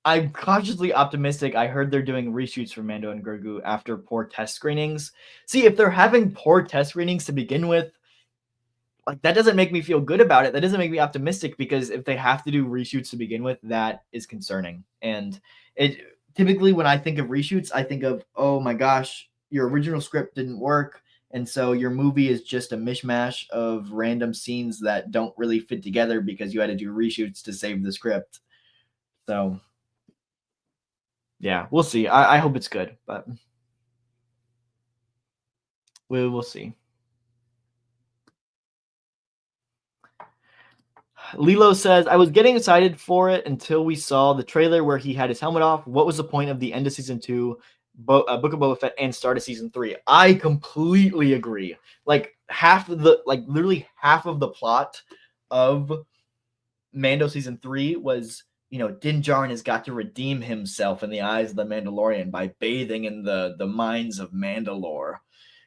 I'm cautiously optimistic. I heard they're doing reshoots for Mando and Grogu after poor test screenings. See, if they're having poor test screenings to begin with, like that doesn't make me feel good about it. That doesn't make me optimistic because if they have to do reshoots to begin with, that is concerning. And it typically when I think of reshoots, I think of, oh my gosh, your original script didn't work. And so your movie is just a mishmash of random scenes that don't really fit together because you had to do reshoots to save the script. So yeah, we'll see. I hope it's good, but we'll see. Lilo says, I was getting excited for it until we saw the trailer where he had his helmet off. What was the point of the end of season 2, Book of Boba Fett, and start of season 3? I completely agree. Like literally half of the plot of Mando season 3 was, Din Djarin has got to redeem himself in the eyes of the Mandalorian by bathing in the mines of Mandalore.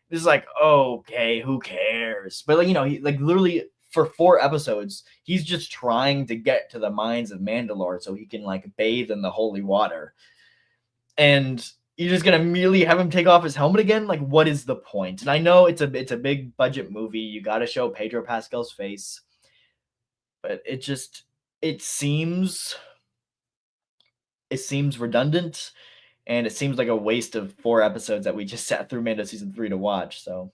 It's like, okay, who cares? But he literally for 4 episodes, he's just trying to get to the mines of Mandalore so he can bathe in the holy water. And you're just gonna immediately have him take off his helmet again? Like, what is the point? And I know it's a big budget movie. You got to show Pedro Pascal's face, but it seems redundant, and it seems like a waste of 4 episodes that we just sat through Mando season 3 to watch. So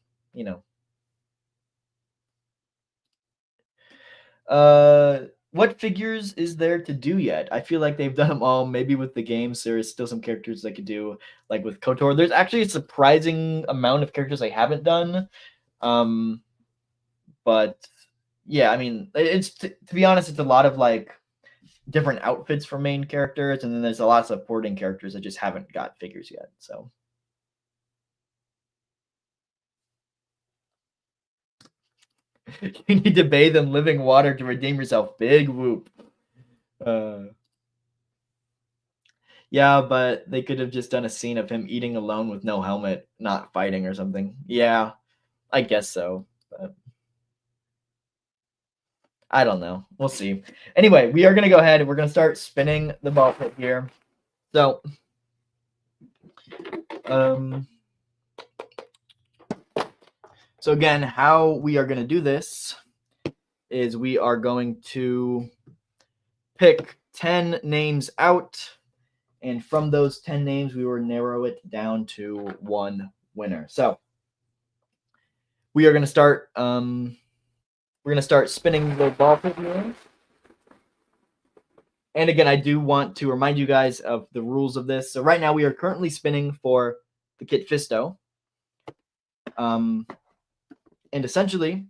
what figures is there to do yet? I feel like they've done them all. Maybe with the games, there is still some characters they could do, like with KOTOR. There's actually a surprising amount of characters I haven't done. But yeah, I mean, it's to be honest, it's a lot of different outfits for main characters, and then there's a lot of supporting characters that just haven't got figures yet. So you need to bathe in living water to redeem yourself. Big whoop. Yeah, but they could have just done a scene of him eating alone with no helmet, not fighting or something. Yeah, I guess so. But I don't know. We'll see. Anyway, we are going to go ahead and we're going to start spinning the ball pit here. So, so again, how we are going to do this is we are going to pick 10 names out, and from those 10 names, we will narrow it down to one winner. So we are going to start. We're going to start spinning the ball pit here. And again, I do want to remind you guys of the rules of this. So right now, we are currently spinning for the Kit Fisto. And essentially,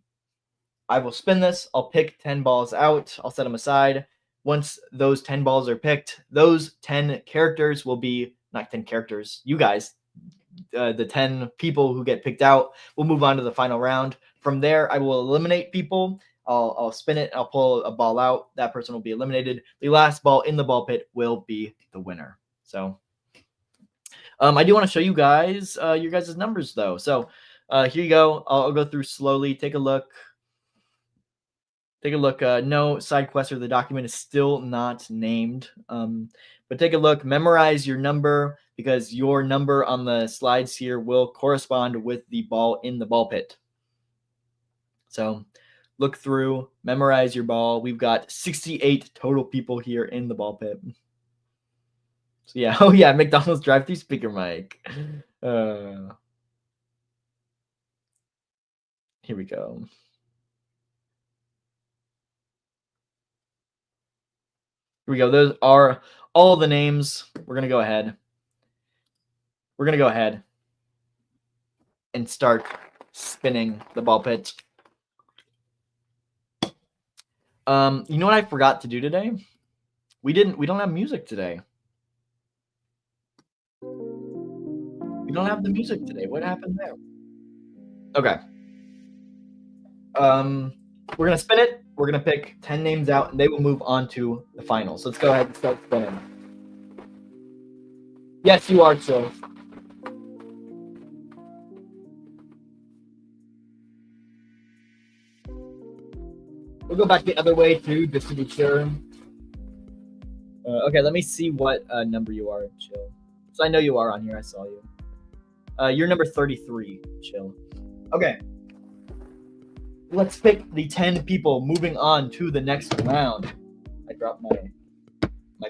I will spin this. I'll pick 10 balls out. I'll set them aside. Once those 10 balls are picked, those 10 characters will be, not 10 characters, you guys, the 10 people who get picked out will move on to the final round. From there, I will eliminate people. I'll spin it. I'll pull a ball out. That person will be eliminated. The last ball in the ball pit will be the winner. So I do want to show you guys your guys' numbers, though. So here you go. I'll go through slowly. Take a look. Take a look. No side quest or the document is still not named. But take a look. Memorize your number because your number on the slides here will correspond with the ball in the ball pit. So look through, memorize your ball. We've got 68 total people here in the ball pit. So yeah, oh yeah, McDonald's drive-thru speaker mic. Here we go. Here we go. Those are all the names. We're gonna go ahead. We're gonna go ahead and start spinning the ball pit. You know what I forgot to do today? We don't have music today. We don't have the music today. What happened there? Okay. We're gonna spin it. We're gonna pick 10 names out, and they will move on to the finals. So let's go ahead and start spinning. Yes, you are, Chill. We'll go back the other way too, just to be sure. Okay, let me see what number you are, Chill. So I know you are on here. I saw you. You're number 33, Chill. Okay. Let's pick the 10 people moving on to the next round. I dropped my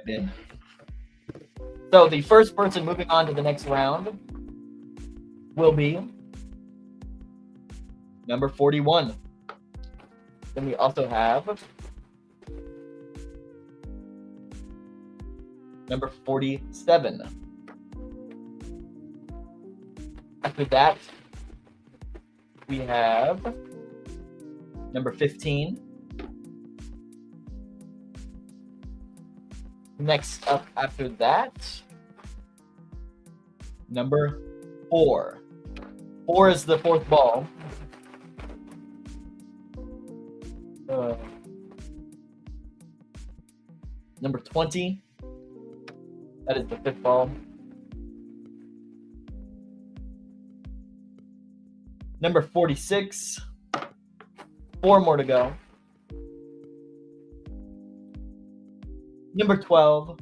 bin. So the first person moving on to the next round will be number 41. Then we also have number 47. After that, we have number 15. Next up after that, number 4. 4 is the fourth ball. Number 20, that is the fifth ball. Number 46, 4 more to go. Number 12.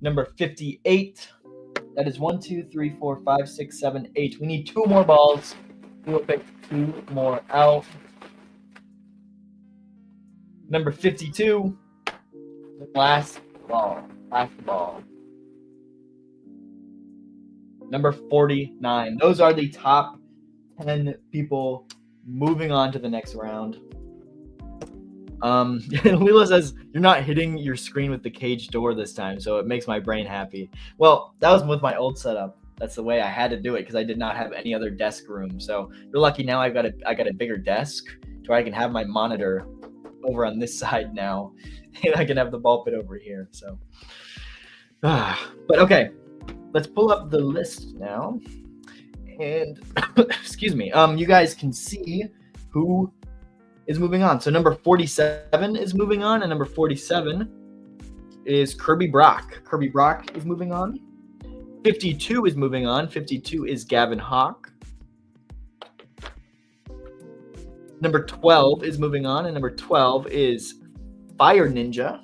Number 58. That is 1, 2, 3, 4, 5, 6, 7, 8. We need 2 more balls. We will pick 2 more out. Number 52. Last ball. Last ball. Number 49. Those are the top 10 people moving on to the next round. Lila says, you're not hitting your screen with the cage door this time, so it makes my brain happy. Well, that was with my old setup. That's the way I had to do it because I did not have any other desk room. So you're lucky now I got a bigger desk to where I can have my monitor over on this side now. And I can have the ball pit over here. So but okay. Let's pull up the list now. And excuse me. You guys can see who is moving on. So number 47 is moving on, and number 47 is Kirby Brock. Kirby Brock is moving on. 52 is moving on. 52 is Gavin Hawk. Number 12 is moving on, and number 12 is Fire Ninja.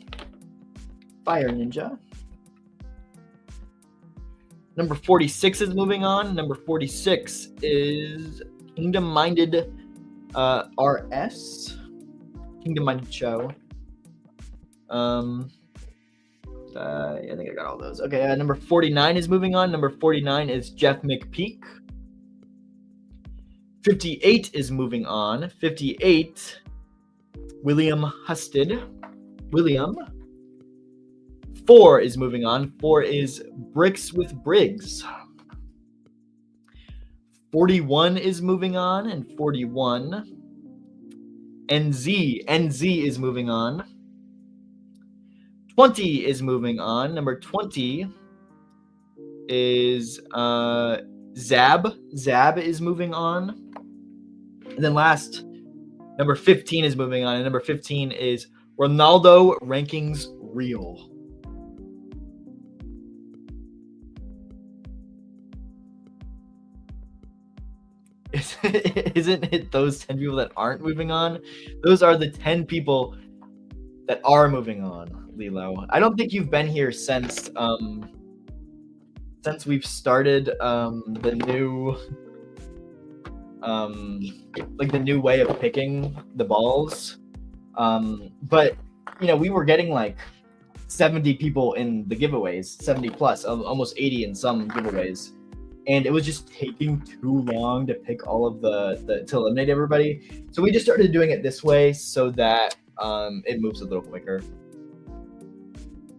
Fire Ninja. Number 46 is moving on. Number 46 is Kingdom Minded RS. Kingdom Minded Show. I think I got all those. Okay, number 49 is moving on. Number 49 is Jeff McPeak. 58 is moving on. 58, William Husted. William. 4 is moving on. 4 is Bricks with Briggs. 41 is moving on, and 41. NZ is moving on. 20 is moving on. Number 20 is Zab. Zab is moving on. And then last, number 15 is moving on. And number 15 is Ronaldo Rankings Real. Isn't it those 10 people that aren't moving on? Those are the 10 people that are moving on, Lilo. I don't think you've been here since we've started the new like the new way of picking the balls. But you know, we were getting like 70 people in the giveaways, 70 plus, almost 80 in some giveaways. And it was just taking too long to pick all of the to eliminate everybody. So we just started doing it this way so that it moves a little quicker.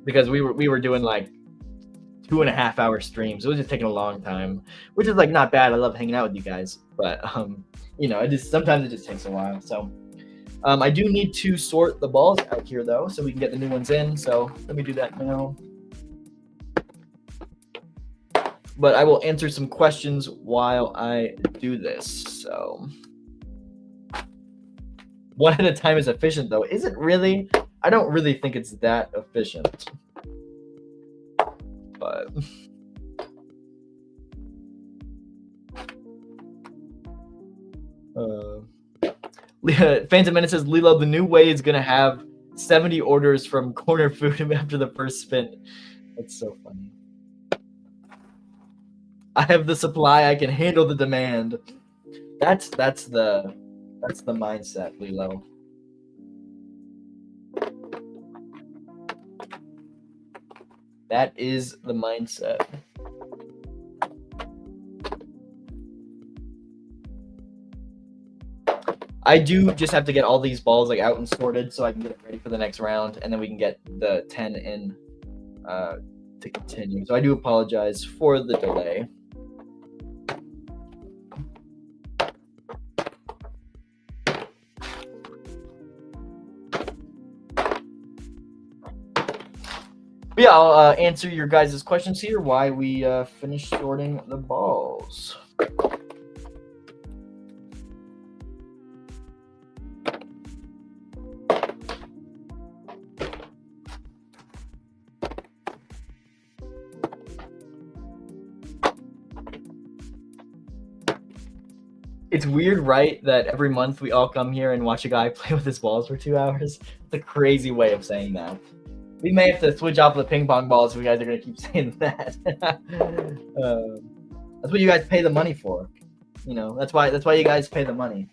Because we were doing like 2.5 hour streams. It was just taking a long time, which is like not bad. I love hanging out with you guys, but you know, sometimes it just takes a while. So I do need to sort the balls out here though, so we can get the new ones in. So let me do that now. But I will answer some questions while I do this. So one at a time is efficient though. Is it really? I don't really think it's that efficient. But Phantom Menace says, Lilo, the new way is gonna have 70 orders from Corner Food after the first spin. That's so funny. I have the supply, I can handle the demand. That's the mindset, Lilo. That is the mindset. I do just have to get all these balls like out and sorted so I can get it ready for the next round, and then we can get the 10 in to continue. So I do apologize for the delay. But yeah, I'll answer your guys' questions here while we finish sorting the balls. It's weird, right, that every month we all come here and watch a guy play with his balls for 2 hours? It's a crazy way of saying that. We may have to switch off the ping pong balls if you guys are going to keep saying that. That's what you guys pay the money for. You know, that's why you guys pay the money.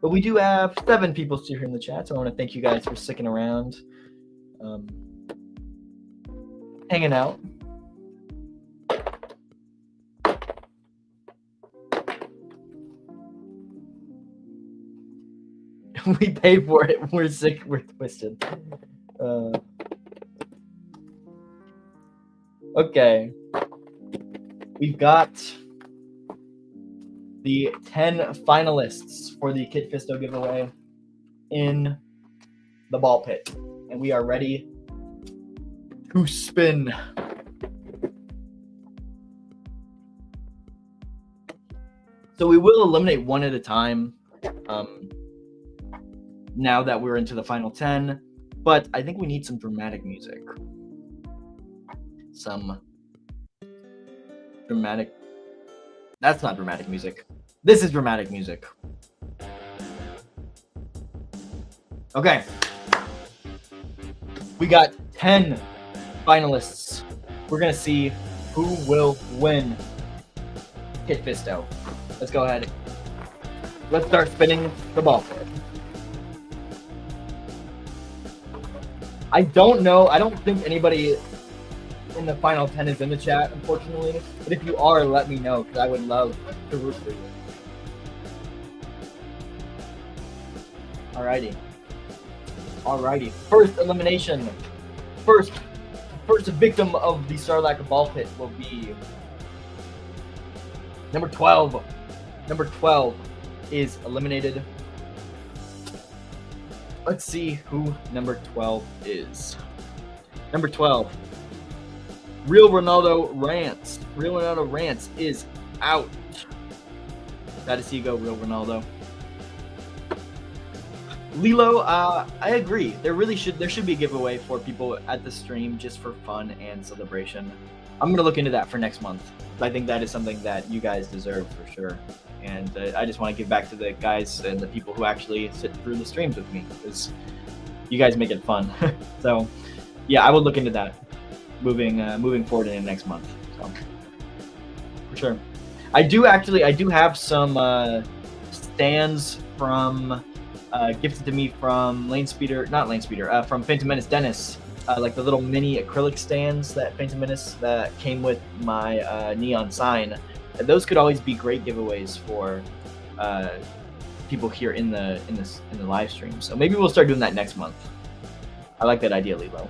But we do have 7 people still here in the chat, so I want to thank you guys for sticking around, hanging out. We pay for it. We're sick. We're twisted. Okay. We've got the 10 finalists for the Kit Fisto giveaway in the ball pit. And we are ready to spin. So we will eliminate one at a time now that we're into the final 10. But I think we need some dramatic music. Some dramatic... That's not dramatic music. This is dramatic music. Okay. We got 10 finalists. We're going to see who will win Kit Fisto. Let's go ahead. Let's start spinning the ball for it. I don't know. I don't think anybody in the final 10 is in the chat, unfortunately. But if you are, let me know, because I would love to root for you. Alrighty. Alrighty, first elimination. First victim of the Sarlacc ball pit will be number 12. Number 12 is eliminated. Let's see who number 12 is. Number 12, Real Ronaldo Rants. Real Ronaldo Rants is out. Got to see you go, Real Ronaldo. Lilo, I agree. There should be a giveaway for people at the stream just for fun and celebration. I'm gonna look into that for next month. I think that is something that you guys deserve for sure. And I just want to give back to the guys and the people who actually sit through the streams with me, because you guys make it fun. So, yeah, I would look into that moving forward in the next month. So, for sure. I do have some stands from gifted to me from from Phantom Menace Dennis. Like the little mini acrylic stands that Phantom Menace that came with my neon sign. Those could always be great giveaways for people here in the live stream. So maybe we'll start doing that next month. I like that idea, Lilo.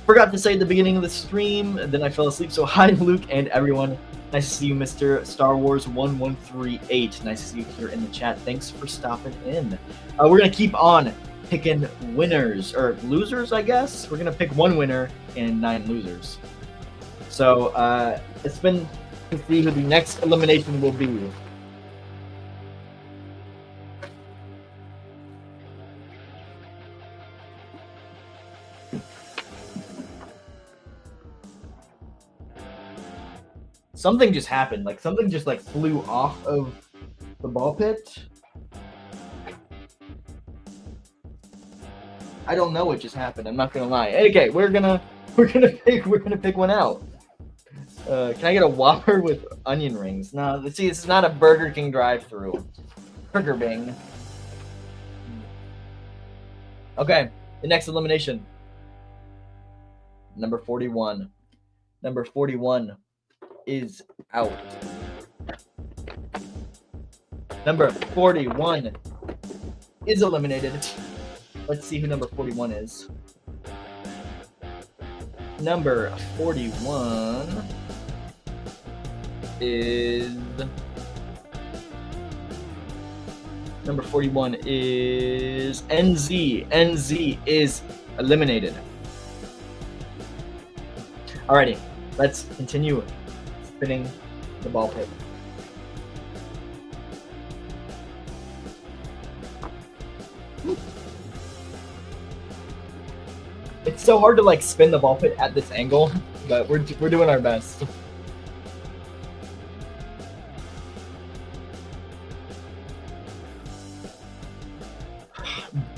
Forgot to say at the beginning of the stream, then I fell asleep. So hi, Luke and everyone. Nice to see you, Mr. Star Wars 1138. Nice to see you here in the chat. Thanks for stopping in. We're gonna keep on picking winners or losers, I guess. We're gonna pick one winner and 9 losers. So it's been to see who the next elimination will be. Something just happened. Like something just like flew off of the ball pit. I don't know what just happened. I'm not gonna lie. Okay, we're gonna pick one out. Can I get a Whopper with onion rings? No, see, this is not a Burger King drive-through. Burger Bing. Okay, the next elimination. Number 41. Number 41 is out. Number 41 is eliminated. Let's see who number 41 is. Number 41 is... Number 41 is NZ. NZ is eliminated. Alrighty, let's continue spinning the ball pit. It's so hard to like spin the ball pit at this angle, but we're doing our best.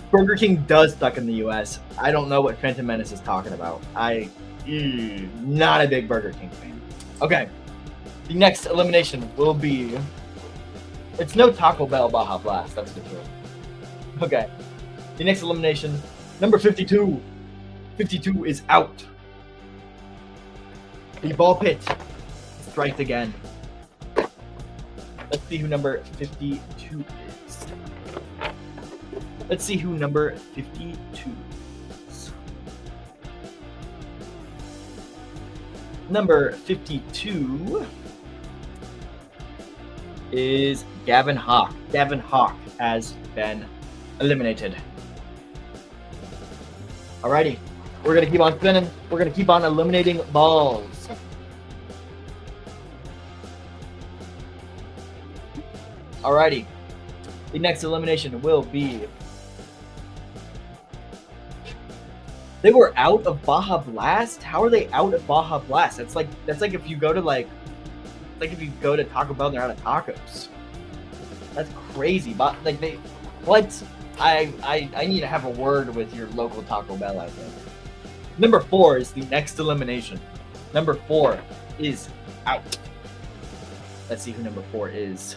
Burger King does suck in the US. I don't know what Phantom Menace is talking about. Not a big Burger King fan. Okay, the next elimination will be... It's no Taco Bell Baja Blast, that's for sure. Okay, the next elimination, number 52. 52 is out. The ball pit strikes again. Let's see who number 52 is. Let's see who number 52 is. Number 52 is Gavin Hawk. Gavin Hawk has been eliminated. Alrighty. We're going to keep on spinning. We're going to keep on eliminating balls. Alrighty. The next elimination will be... They were out of Baja Blast? How are they out of Baja Blast? That's like if you go to if you go to Taco Bell and they're out of tacos. That's crazy. But like they... What? I need to have a word with your local Taco Bell, I think. Number 4 is the next elimination. Number 4 is out. Let's see who number 4 is.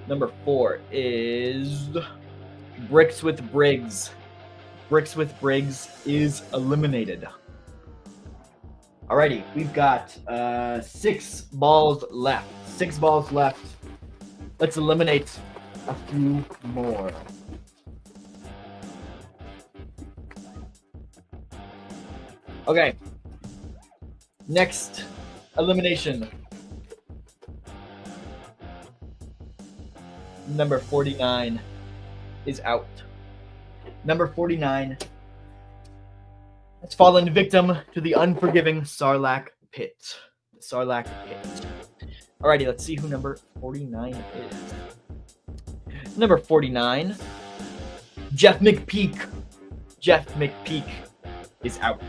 Number 4 is Bricks with Briggs. Bricks with Briggs is eliminated. Alrighty, we've got 6 balls left. 6 balls left. Let's eliminate a few more. Okay. Next elimination. Number 49 is out. Number 49 has fallen victim to the unforgiving Sarlacc pit. The Sarlacc pit. Alrighty, let's see who number 49 is. Number 49, Jeff McPeak. Jeff McPeak is out.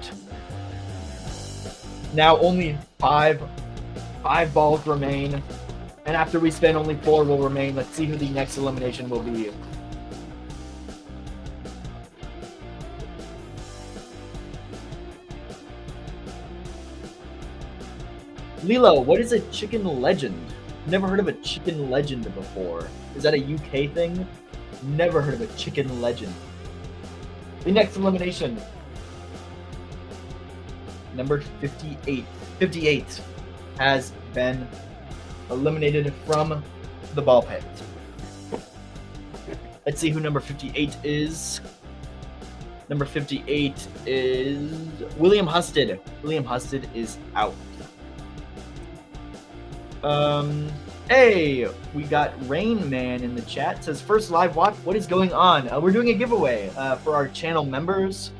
Now only five balls remain. And after we spin, only 4 will remain. Let's see who the next elimination will be. Lilo, what is a chicken legend? Never heard of a chicken legend before. Is that a UK thing? Never heard of a chicken legend. The next elimination. Number 58. 58 has been eliminated from the ball pit. Let's see who number 58 is. Number 58 is William Husted. William Husted is out. Hey, we got Rain Man in the chat. It says first live watch. What is going on? We're doing a giveaway for our channel members.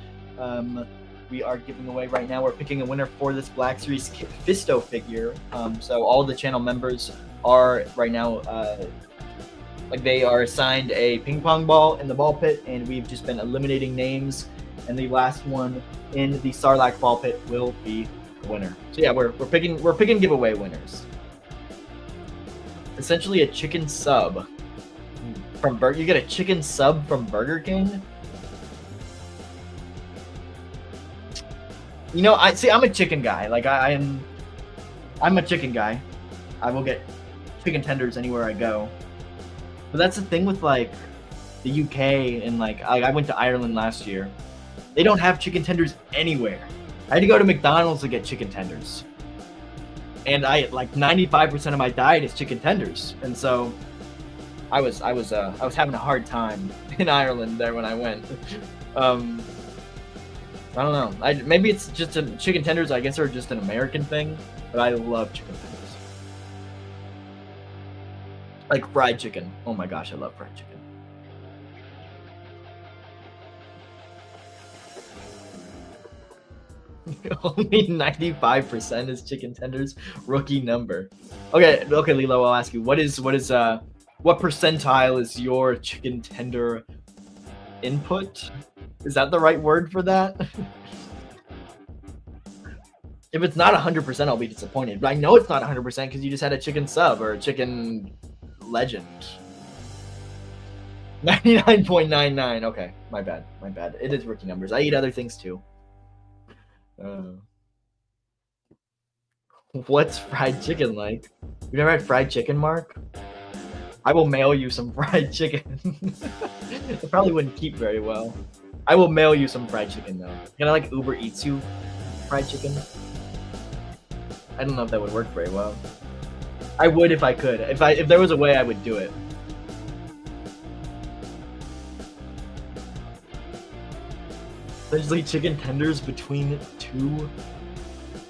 We are giving away right now. We're picking a winner for this Black Series Fisto figure. So all the channel members are right now like they are assigned a ping pong ball in the ball pit, and we've just been eliminating names. And the last one in the Sarlacc ball pit will be the winner. So yeah, we're picking giveaway winners. Essentially a chicken sub from Burger. You get a chicken sub from Burger King. You know, I'm a chicken guy. Like I'm a chicken guy. I will get chicken tenders anywhere I go. But that's the thing with like the UK and like I went to Ireland last year. They don't have chicken tenders anywhere. I had to go to McDonald's to get chicken tenders. And I like 95% of my diet is chicken tenders, and so I was having a hard time in Ireland there when I went. I don't know. Maybe it's just chicken tenders. I guess are just an American thing, but I love chicken tenders. Like fried chicken. Oh my gosh, I love fried chicken. Only 95% is chicken tenders. Rookie number. Okay, Lilo, I'll ask you. What percentile is your chicken tender input? Is that the right word for that? If it's not 100%, I'll be disappointed. But I know it's not 100% because you just had a chicken sub or a chicken legend. 99.99. Okay, my bad. It is rookie numbers. I eat other things too. What's fried chicken like? You never had fried chicken, Mark? I will mail you some fried chicken. It probably wouldn't keep very well. I will mail you some fried chicken though. Can I like Uber Eats you fried chicken? I don't know if that would work very well. I would if I could. If there was a way, I would do it. Essentially chicken tenders between 2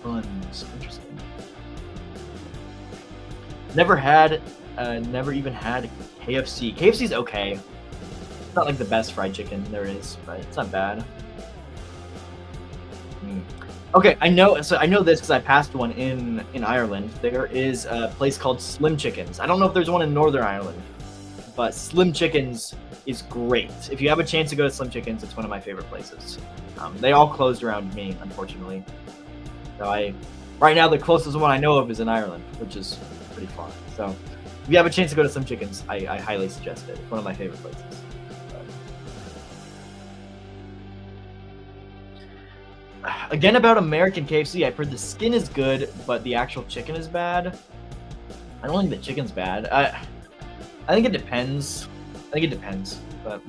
buns. Interesting. Never even had KFC. KFC's okay. It's not like the best fried chicken there is, but it's not bad. Okay, I know this because I passed one in Ireland. There is a place called Slim Chickens. I don't know if there's one in Northern Ireland, but Slim Chickens is great. If you have a chance to go to Slim Chickens, it's one of my favorite places. They all closed around me, unfortunately. So right now the closest one I know of is in Ireland, which is pretty far. So if you have a chance to go to Slim Chickens, I highly suggest it. It's one of my favorite places. Again, about American KFC, I've heard the skin is good, but the actual chicken is bad. I don't think the chicken's bad. I think it depends. But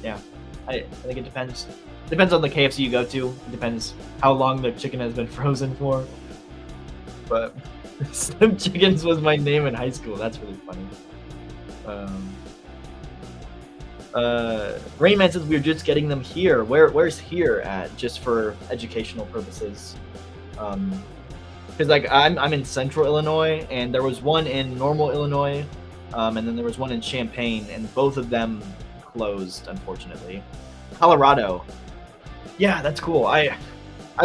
yeah, I think it depends. Depends on the KFC you go to. It depends how long the chicken has been frozen for. But Slim Chickens was my name in high school. That's really funny. Rainman says we're just getting them here. Where's here at? Just for educational purposes. Because like I'm in Central Illinois, and there was one in Normal Illinois, and then there was one in Champaign, and both of them closed, unfortunately. Colorado. Yeah, that's cool. I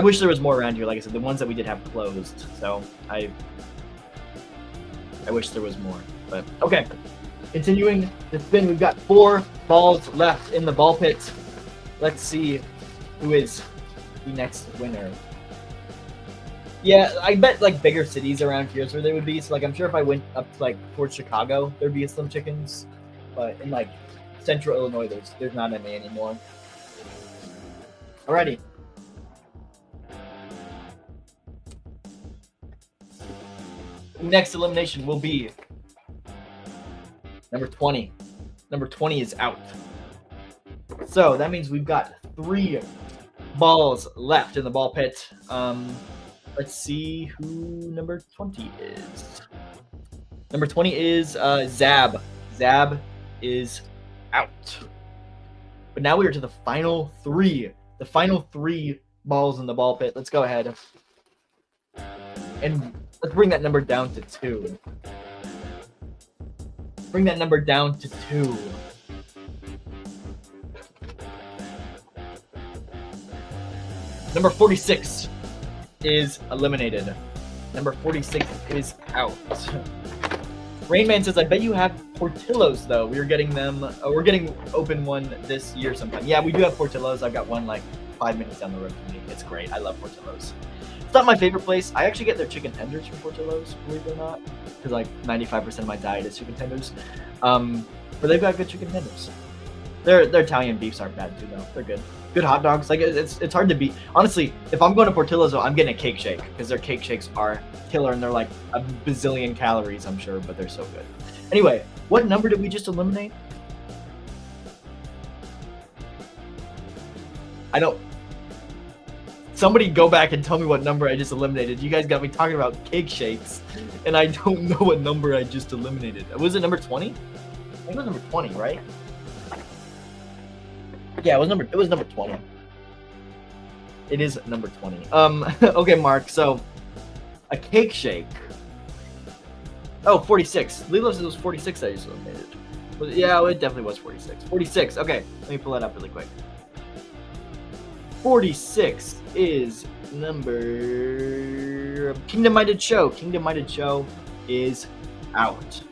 wish there was more around here. Like I said, the ones that we did have closed. So I wish there was more. But okay. Continuing the spin, we've got 4 balls left in the ball pit. Let's see who is the next winner. Yeah, I bet like bigger cities around here is where they would be. So like I'm sure if I went up to like towards Chicago, there'd be some chickens. But in like Central Illinois, there's not any anymore. Alrighty. Next elimination will be number 20. Number 20 is out. So that means we've got 3 balls left in the ball pit. Let's see who number 20 is. Number 20 is Zab. Zab is out. But now we are to the final 3. The final 3 balls in the ball pit. Let's go ahead. And let's bring that number down to 2. Bring that number down to 2. Number 46 is eliminated. Number 46 is out. Rainman says, I bet you have Portillo's, though. We're getting them. We're getting open one this year sometime. Yeah, we do have Portillo's. I've got one like 5 minutes down the road from me. It's great. I love Portillo's. It's not my favorite place. I actually get their chicken tenders from Portillo's, believe it or not. Because like 95% of my diet is chicken tenders. But they've got good chicken tenders. Their Italian beefs aren't bad too, though. They're good. Good hot dogs. Like it's hard to beat. Honestly, if I'm going to Portillo's, though, I'm getting a cake shake because their cake shakes are killer and they're like a bazillion calories, I'm sure, but they're so good. Anyway, what number did we just eliminate? I don't. Somebody go back and tell me what number I just eliminated. You guys got me talking about cake shakes, and I don't know what number I just eliminated. Was it number 20? I think it was number 20, right? Yeah, it was number 20. It is number 20. Okay, Mark, so a cake shake. Oh, 46. Lilo says it was 46 I just eliminated. Yeah, it definitely was 46. 46, okay. Let me pull that up really quick. 46 is number... Kingdom Minded Show. Kingdom Minded Show is out.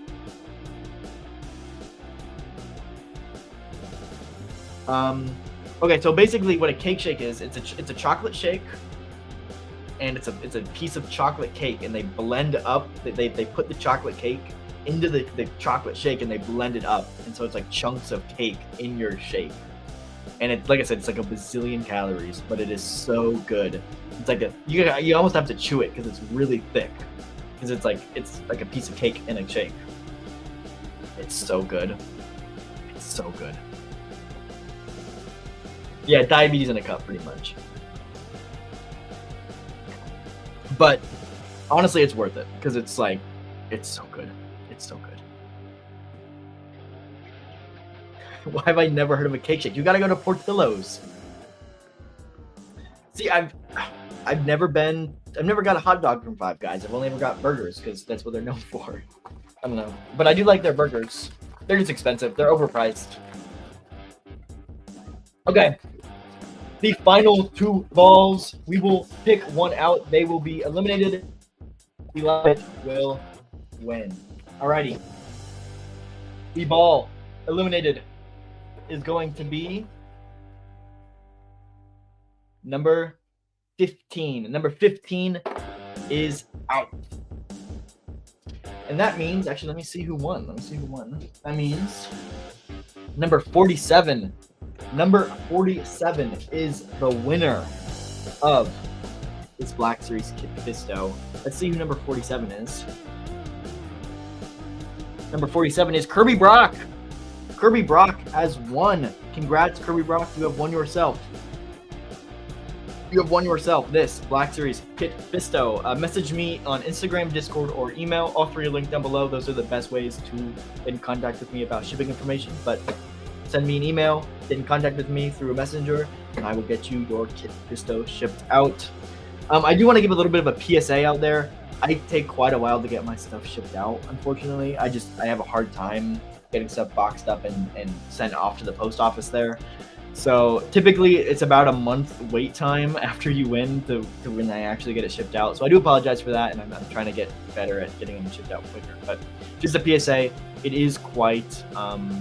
Okay, so basically what a cake shake is, it's a chocolate shake, and it's a piece of chocolate cake, and they blend up, they put the chocolate cake into the chocolate shake, and they blend it up, and so it's like chunks of cake in your shake. And it, like I said, it's like a bazillion calories, but it is so good. It's like you almost have to chew it because it's really thick, because it's like a piece of cake in a shake. It's so good. It's so good. Yeah, diabetes in a cup, pretty much. But honestly, it's worth it because it's so good. It's so good. Why have I never heard of a cake shake? You gotta go to Portillo's. See, I've never got a hot dog from Five Guys. I've only ever got burgers because that's what they're known for. I don't know, but I do like their burgers. They're just expensive. They're overpriced. Okay. The final 2 balls, we will pick one out. They will be eliminated. The last will win. Alrighty. The ball eliminated is going to be number 15. Number 15 is out. And that means, actually, let me see who won. That means number 47. Number 47 is the winner of this Black Series Pisto. Let's see who number 47 is. Number 47 is Kirby Brock. Kirby Brock has won. Congrats, Kirby Brock. You have won yourself. You have won yourself this Black Series Kit Pisto. Message me on Instagram, Discord, or email. All 3 are linked down below. Those are the best ways to get in contact with me about shipping information. But send me an email, get in contact with me through a messenger, and I will get you your Kit Fisto shipped out. I do want to give a little bit of a PSA out there. I take quite a while to get my stuff shipped out, unfortunately. I have a hard time getting stuff boxed up and sent off to the post office there. So typically it's about a month wait time after you win to when I actually get it shipped out. So I do apologize for that, and I'm trying to get better at getting them shipped out quicker. But just a PSA, it is quite a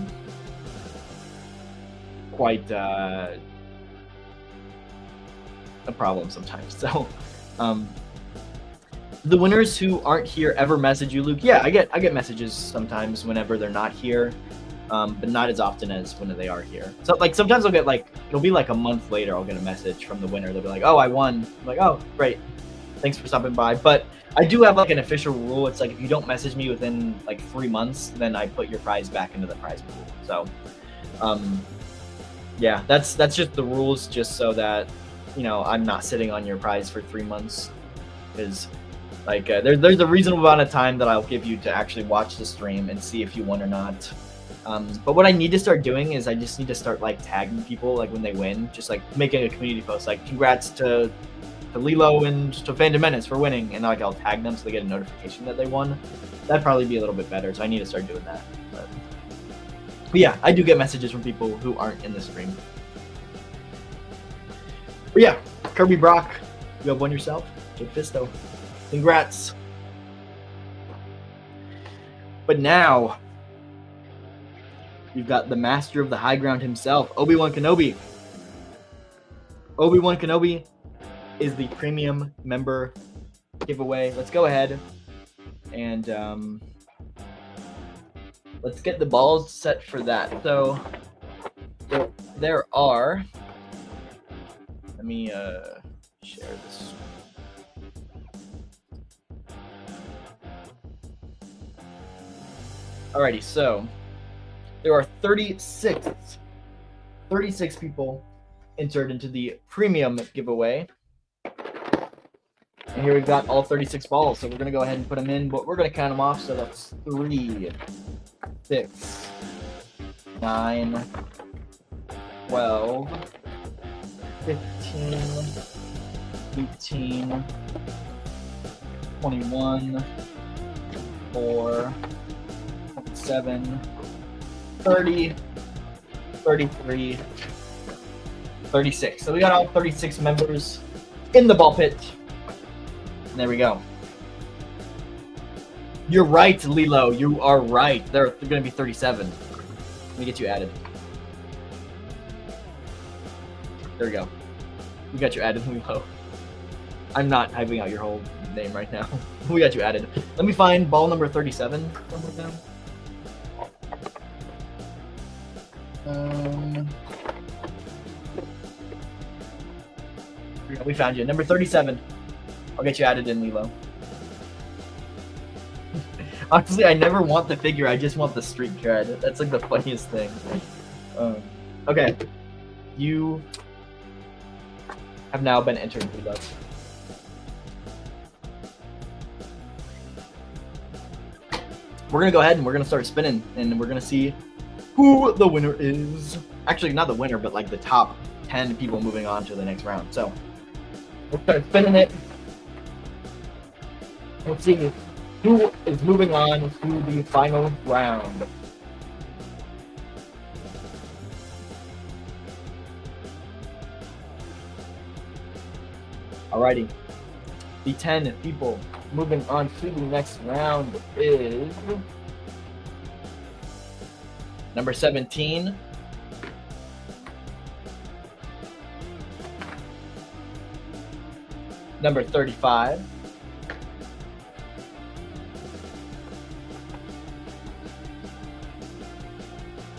problem sometimes. So the winners who aren't here ever message you, Luke. Yeah, I get messages sometimes whenever they're not here, but not as often as when they are here. So like sometimes I'll get it'll be like a month later, I'll get a message from the winner. They'll be like, "Oh, I won." I'm like, "Oh, great, thanks for stopping by." But I do have like an official rule. It's like if you don't message me within like 3 months, then I put your prize back into the prize pool. So yeah, that's just the rules, just so that I'm not sitting on your prize for 3 months, because there's a reasonable amount of time that I'll give you to actually watch the stream and see if you won or not. But what I need to start doing is I just need to start tagging people when they win, just making a community post congrats to Lilo and to Phantom Menace for winning, and I'll tag them so they get a notification that they won. That'd probably be a little bit better, so I need to start doing that. But yeah, I do get messages from people who aren't in the stream. But yeah, Kirby Brock, you have won yourself. Kit Fisto. Congrats. But now, you've got the master of the high ground himself, Obi-Wan Kenobi. Obi-Wan Kenobi is the premium member giveaway. Let's go ahead and let's get the balls set for that. So there are, let me share this. Alrighty, so there are 36 people entered into the premium giveaway. And here we've got all 36 balls, so we're going to go ahead and put them in, but we're going to count them off. So that's 3, 6, 9, 12, 15, 18, 21, 4, 27, 30, 33, 36. So we got all 36 members in the ball pit. And there we go. You're right, Lilo. You are right. They're going to be 37. Let me get you added. There we go. We got you added, Lilo. I'm not typing out your whole name right now. We got you added. Let me find ball number 37. We found you. Number 37. I'll get you added in, Lilo. Honestly, I never want the figure. I just want the street cred. That's the funniest thing. Okay. You have now been entered, Lilo. We're going to go ahead and we're going to start spinning, and we're going to see who the winner is. Actually, not the winner, but the top 10 people moving on to the next round. So, we'll start spinning it. Let's see who is moving on to the final round. Alrighty. The 10 people moving on to the next round is number 17, number 35,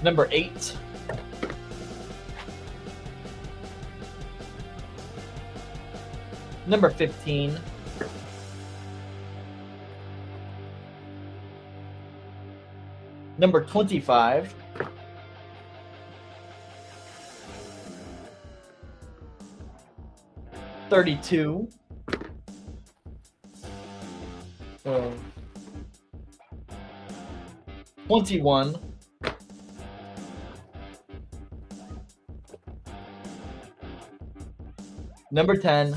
number 8, number 15, number 25, $32, 21, Number 10.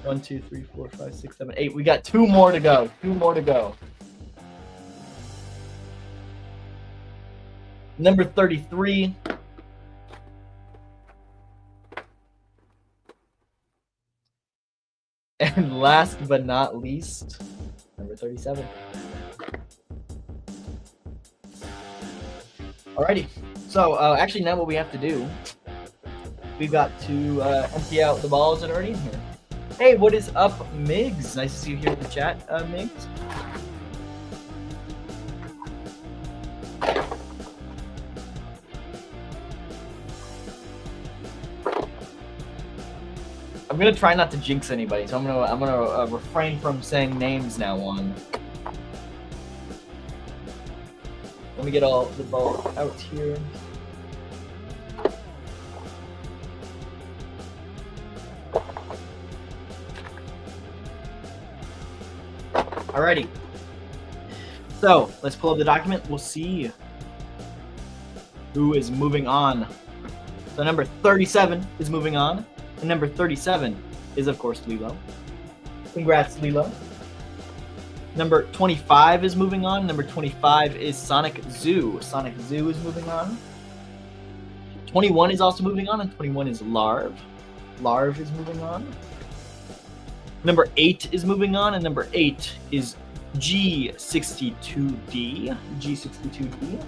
1, 2, 3, 4, 5, 6, 7, 8. We got 2 more to go. 2 more to go. Number 33. And last but not least, number 37. Alrighty. So actually now what we have to do, we've got to empty out the balls that are already in here. Hey, what is up, Migs? Nice to see you here in the chat, Migs. I'm gonna try not to jinx anybody, so I'm gonna refrain from saying names now on. Let me get all the balls out here. Alrighty. So let's pull up the document. We'll see who is moving on. So number 37 is moving on. And number 37 is, of course, Lilo. Congrats, Lilo. Number 25 is moving on. Number 25 is Sonic Zoo. Sonic Zoo is moving on. 21 is also moving on, and 21 is Larv. Larv is moving on. Number 8 is moving on, and number 8 is G62D. G62D.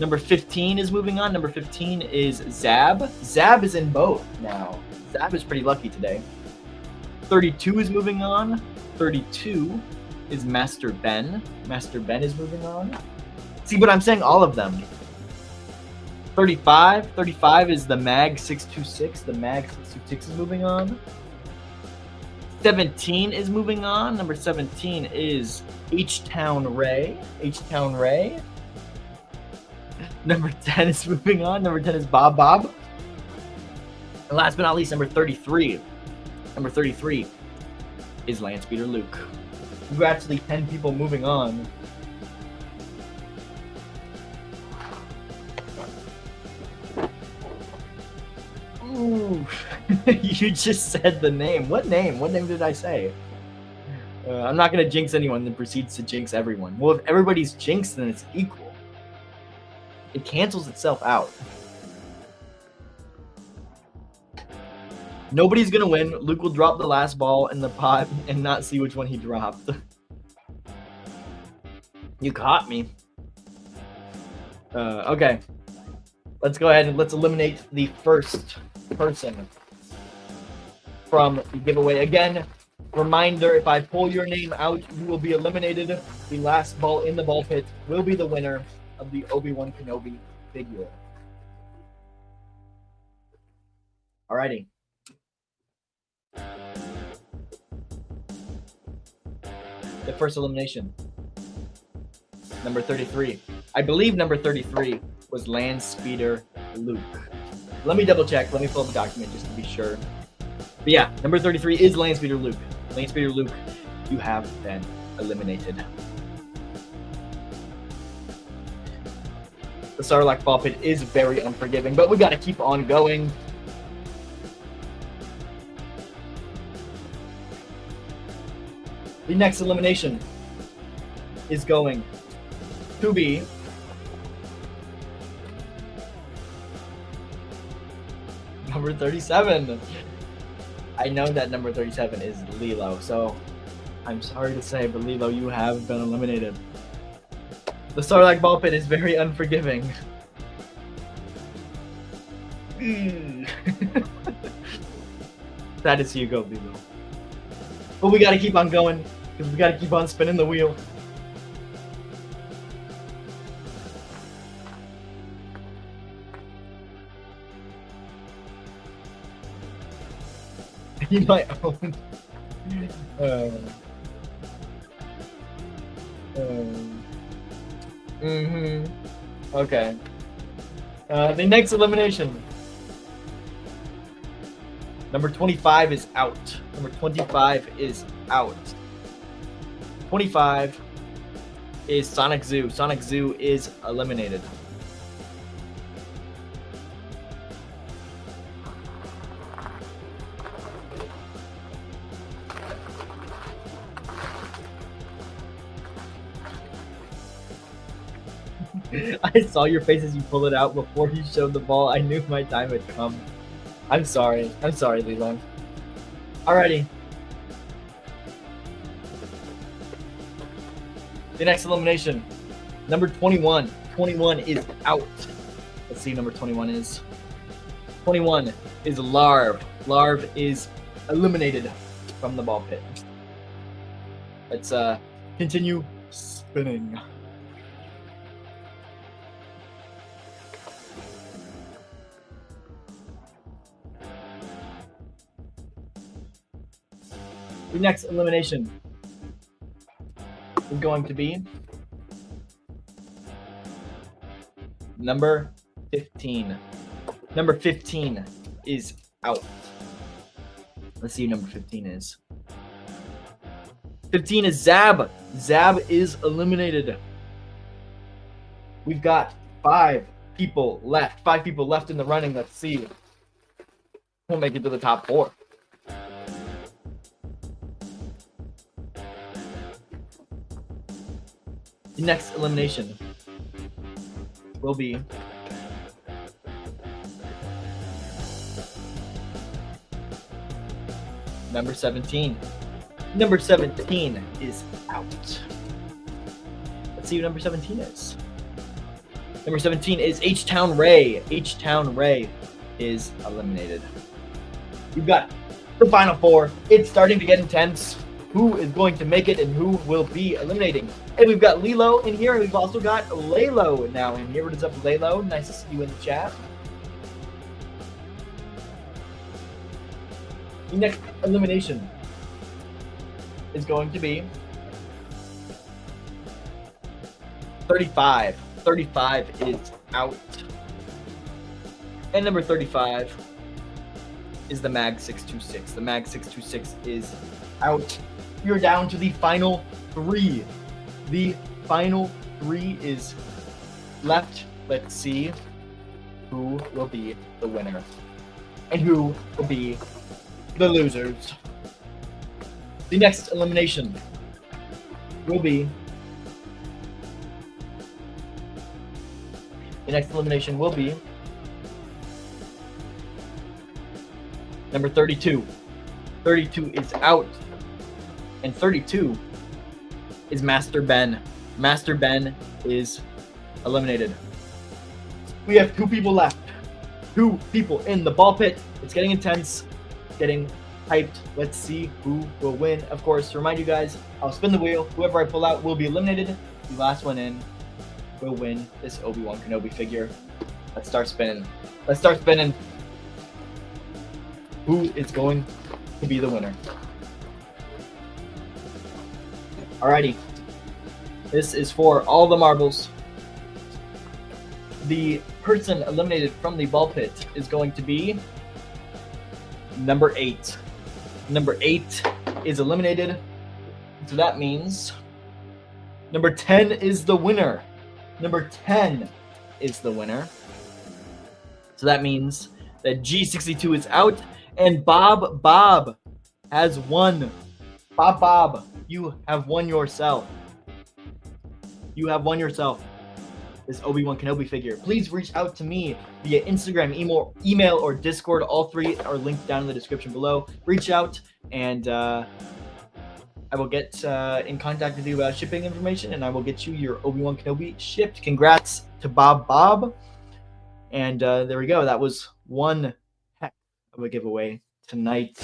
Number 15 is moving on. Number 15 is Zab. Zab is in both now. Zab is pretty lucky today. 32 is moving on. 32 is Master Ben. Master Ben is moving on. See, but I'm saying all of them. 35 is the Mag 626. The Mag 626 is moving on. 17 is moving on. Number 17 is H-Town Ray. H-Town Ray. Number 10 is moving on. Number 10 is Bob Bob. And last but not least, number 33. Number 33 is Landspeeder Luke. Congrats to the 10 people moving on. Ooh. You just said the name. What name? What name did I say? I'm not going to jinx anyone that proceeds to jinx everyone. Well, if everybody's jinxed, then it's equal. It cancels itself out. Nobody's going to win. Luke will drop the last ball in the pot and not see which one he dropped. You caught me. Okay. Let's go ahead and let's eliminate the first person from the giveaway. Again, reminder, if I pull your name out, you will be eliminated. The last ball in the ball pit will be the winner of the Obi-Wan Kenobi figure. Alrighty. The first elimination. Number 33. I believe number 33 was Landspeeder Luke. Let me double check. Let me pull up the document just to be sure. But yeah, number 33 is Landspeeder Luke. Landspeeder Luke, you have been eliminated. The Sarlacc ball pit is very unforgiving, but we got to keep on going. The next elimination is going to be number 37. I know that number 37 is Lilo, so I'm sorry to say, but Lilo, you have been eliminated. The Sarlacc ball pit is very unforgiving. That is here you go, Lilo. But we gotta keep on going, because we gotta keep on spinning the wheel. My own. Okay. The next elimination. Number 25 is out. Number 25 is out. 25 is Sonic Zoo. Sonic Zoo is eliminated. I saw your face as you pulled it out before you showed the ball. I knew my time had come. I'm sorry. I'm sorry, Lilo. Alrighty. The next elimination. Number 21. 21 is out. Let's see who number 21 is. 21 is Larv. Larv is eliminated from the ball pit. Let's continue spinning. The next elimination is going to be number 15. Number 15 is out. Let's see who number 15 is. 15 is Zab. Zab is eliminated. We've got 5 people left. 5 people left in the running. Let's see. We'll make it to the top 4. The next elimination will be number 17. Number 17 is out. Let's see who number 17 is. Number 17 is H-Town Ray. H-Town Ray is eliminated. We've got the final 4. It's starting to get intense. Who is going to make it and who will be eliminating? And we've got Lilo in here, and we've also got Laylo now in here. What is up, Laylo? Nice to see you in the chat. The next elimination is going to be 35. 35 is out. And number 35 is the Mag 626. The Mag 626 is out. You're down to the final 3. The final 3 is left. Let's see who will be the winner and who will be the losers. The next elimination will be number 32. 32 is out. And 32 is Master Ben. Master Ben is eliminated. We have 2 people left. 2 people in the ball pit. It's getting intense, getting hyped. Let's see who will win. Of course, to remind you guys, I'll spin the wheel. Whoever I pull out will be eliminated. The last one in will win this Obi-Wan Kenobi figure. Let's start spinning. Let's start spinning. Who is going to be the winner? Alrighty. This is for all the marbles. The person eliminated from the ball pit is going to be number 8. Number 8 is eliminated. So that means number 10 is the winner. Number 10 is the winner. So that means that G62 is out and Bob has won. Bob, you have won yourself. You have won yourself this Obi-Wan Kenobi figure. Please reach out to me via Instagram, email, or Discord. All 3 are linked down in the description below. Reach out, and I will get in contact with you about shipping information, and I will get you your Obi-Wan Kenobi shipped. Congrats to Bob. And there we go. That was one heck of a giveaway tonight.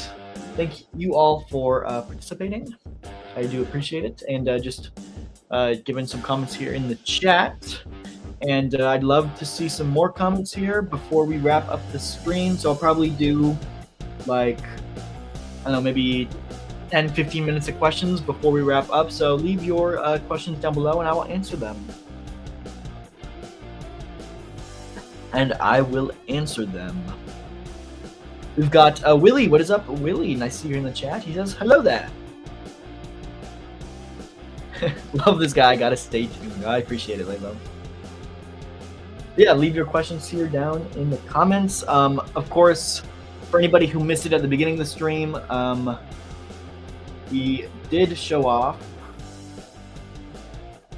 Thank you all for participating. I do appreciate it. And just giving some comments here in the chat. And I'd love to see some more comments here before we wrap up the stream. So I'll probably do like, I don't know, maybe 10-15 minutes of questions before we wrap up. So leave your questions down below and I will answer them. We've got Willie. What is up, Willie? Nice to see you in the chat. He says, hello there. Love this guy. Gotta stay tuned. I appreciate it, Laylo. Yeah, leave your questions here down in the comments. Of course, for anybody who missed it at the beginning of the stream, we did show off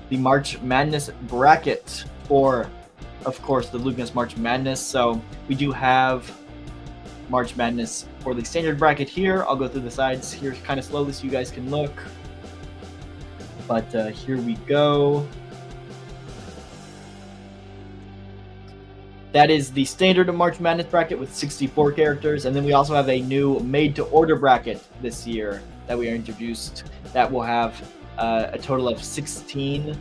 the March Madness bracket for, of course, the Lugness March Madness. So we do have March Madness for the standard bracket here. I'll go through the sides here kind of slowly so you guys can look. But here we go. That is the standard March Madness bracket with 64 characters. And then we also have a new made-to-order bracket this year that we are introduced that will have a total of 16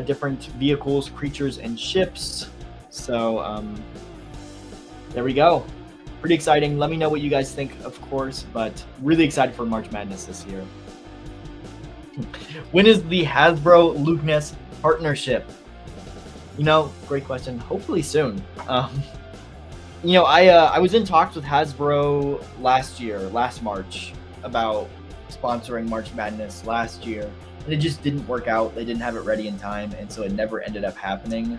different vehicles, creatures, and ships. So there we go. Pretty exciting. Let me know what you guys think, of course, but really excited for March Madness this year. When is the Hasbro Lugness partnership? You know, great question. Hopefully soon. You know, I was in talks with Hasbro last March, about sponsoring March Madness last year, and it just didn't work out. They didn't have it ready in time, and so it never ended up happening.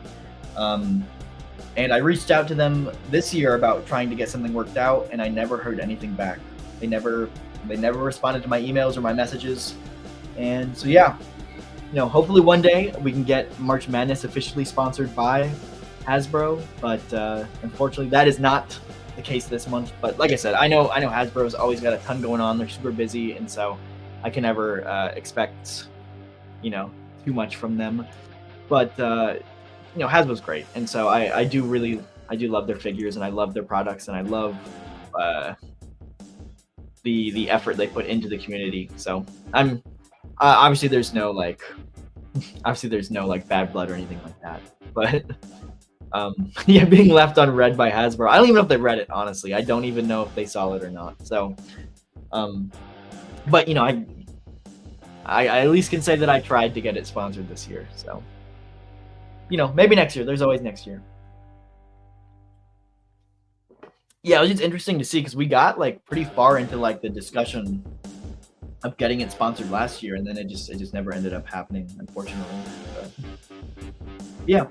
And I reached out to them this year about trying to get something worked out, and I never heard anything back. They never responded to my emails or my messages. And so yeah, you know, hopefully one day we can get March Madness officially sponsored by Hasbro, but unfortunately that is not the case this month. But like I said, I know Hasbro's always got a ton going on. They're super busy, and so I can never expect, you know, too much from them. But you know, Hasbro's great, and so I do love their figures, and I love their products, and I love the effort they put into the community. So I'm obviously there's no like bad blood or anything like that, but yeah, being left unread by Hasbro, I don't even know if they read it, honestly. I don't even know if they saw it or not. So but you know, I at least can say that I tried to get it sponsored this year. So you know, maybe next year. There's always next year. Yeah, it was just interesting to see because we got like pretty far into like the discussion of getting it sponsored last year, and then it just never ended up happening, unfortunately. But yeah.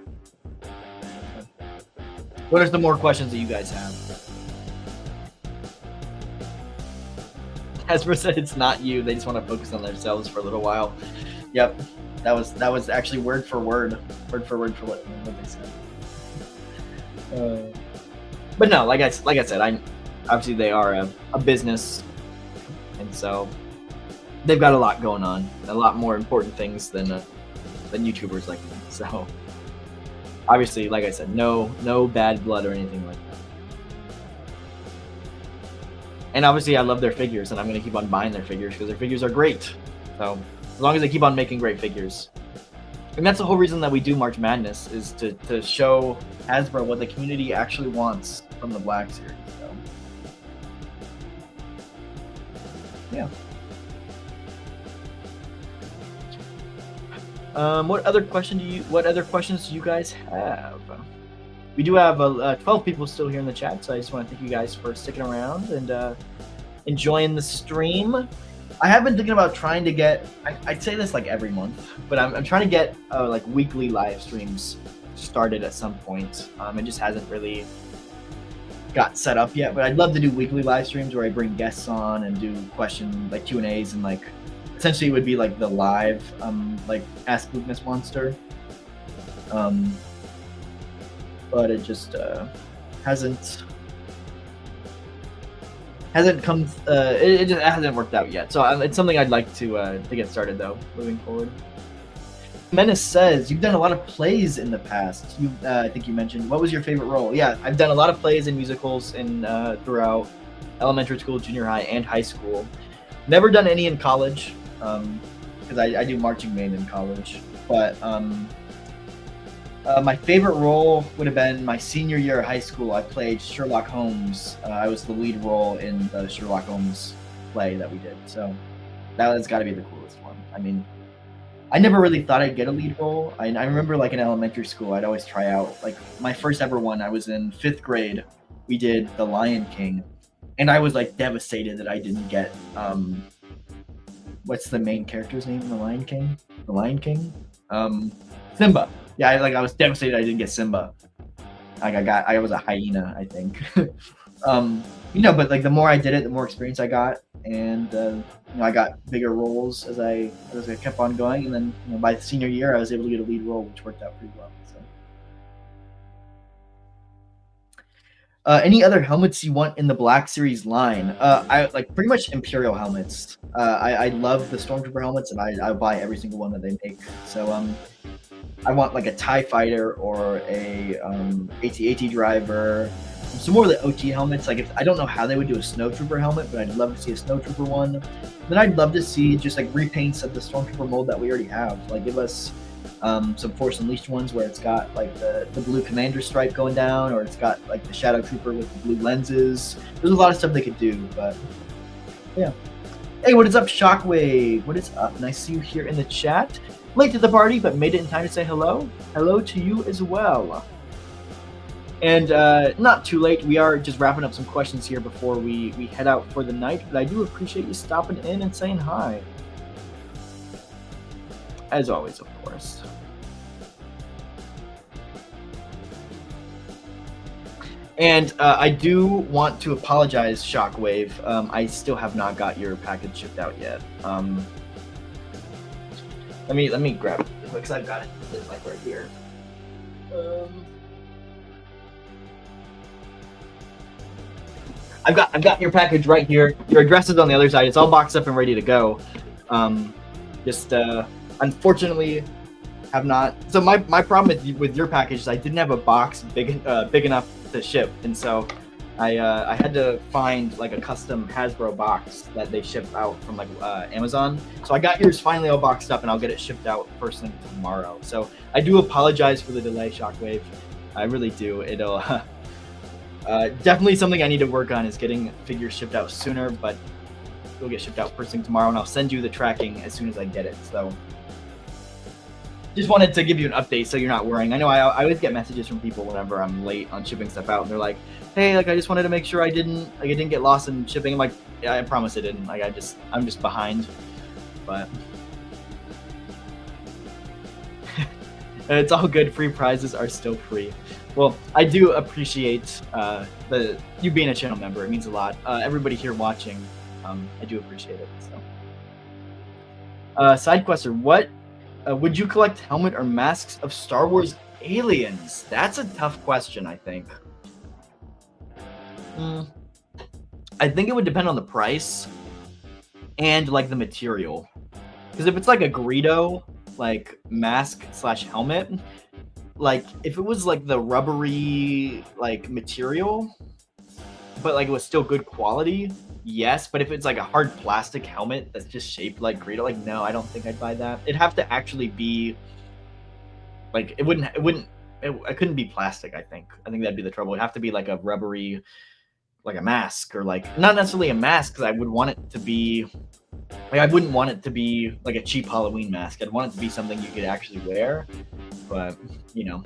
What are some more questions that you guys have? Hasbro said it's not you. They just want to focus on themselves for a little while. Yep. That was actually word for word for what they said. But no, like I said, obviously they are a business, and so they've got a lot going on, a lot more important things than YouTubers like me. So obviously, like I said, no bad blood or anything like that. And obviously, I love their figures, and I'm going to keep on buying their figures because their figures are great. So as long as they keep on making great figures. And that's the whole reason that we do March Madness, is to show Hasbro what the community actually wants from the Black Series. So yeah. What other questions do you guys have? We do have 12 people still here in the chat, so I just want to thank you guys for sticking around and enjoying the stream. I have been thinking about trying to get, I'd say this like every month, but I'm trying to get like weekly live streams started at some point. It just hasn't really got set up yet, but I'd love to do weekly live streams where I bring guests on and do like Q&As, and like essentially it would be like the live like Ask Lugness Monster. But it just hasn't come. It just hasn't worked out yet. So it's something I'd like to get started though, moving forward. Menace says you've done a lot of plays in the past. I think you mentioned, what was your favorite role? Yeah, I've done a lot of plays and musicals in throughout elementary school, junior high, and high school. Never done any in college because I do marching band in college. But my favorite role would have been my senior year of high school. I played Sherlock Holmes. I was the lead role in the Sherlock Holmes play that we did. So that has got to be the coolest one. I mean, I never really thought I'd get a lead role. I remember like in elementary school, I'd always try out. Like my first ever one, I was in 5th grade. We did The Lion King. And I was like devastated that I didn't get, what's the main character's name in The Lion King? The Lion King? Simba. Yeah, I was devastated I didn't get Simba. Like I was a hyena, I think. You know, but like the more I did it, the more experience I got, and you know, I got bigger roles as I kept on going, and then you know, by the senior year, I was able to get a lead role, which worked out pretty well. So Any other helmets you want in the Black Series line? I like pretty much Imperial helmets. I love the Stormtrooper helmets, and I buy every single one that they make. So I want like a TIE fighter or a AT-AT driver. Some more of the OT helmets. Like, if I don't know how they would do a Snowtrooper helmet, but I'd love to see a Snowtrooper one. Then I'd love to see just like repaints of the Stormtrooper mold that we already have. Like, give us some Force Unleashed ones where it's got like the blue commander stripe going down, or it's got like the Shadow Trooper with the blue lenses. There's a lot of stuff they could do, but yeah. Hey, what is up, Shockwave? What is up? Nice to see you here in the chat. Late to the party, but made it in time to say hello. Hello to you as well. And not too late. We are just wrapping up some questions here before we head out for the night. But I do appreciate you stopping in and saying hi. As always, of course. And I do want to apologize, Shockwave. I still have not got your package shipped out yet. Let me grab it real quick because I've got it like right here. I've got your package right here. Your address is on the other side. It's all boxed up and ready to go. Unfortunately, have not. So my problem with your package is I didn't have a box big enough to ship, and so I had to find like a custom Hasbro box that they ship out from like Amazon. So I got yours finally all boxed up, and I'll get it shipped out first thing tomorrow. So I do apologize for the delay, Shockwave. I really do. It'll definitely something I need to work on is getting figures shipped out sooner, but it'll get shipped out first thing tomorrow, and I'll send you the tracking as soon as I get it. So just wanted to give you an update so you're not worrying. I know I always get messages from people whenever I'm late on shipping stuff out, and they're like, "Hey, like I just wanted to make sure I didn't get lost in shipping." I'm like, "Yeah, I promise I didn't. Like I'm just behind." But it's all good. Free prizes are still free. Well, I do appreciate you being a channel member. It means a lot. Everybody here watching, I do appreciate it. So, side question: what would you collect helmet or masks of Star Wars aliens? That's a tough question, I think. I think it would depend on the price and like the material. Because if it's like a Greedo like mask / helmet, like if it was like the rubbery like material, but like it was still good quality, yes. But if it's like a hard plastic helmet that's just shaped like Greedo, like no, I don't think I'd buy that. It'd have to actually be like it couldn't be plastic. I think that'd be the trouble. It'd have to be like a rubbery, like a mask, or like not necessarily a mask, because I would want it to be like, I wouldn't want it to be like a cheap Halloween mask. I'd want it to be something you could actually wear. But you know,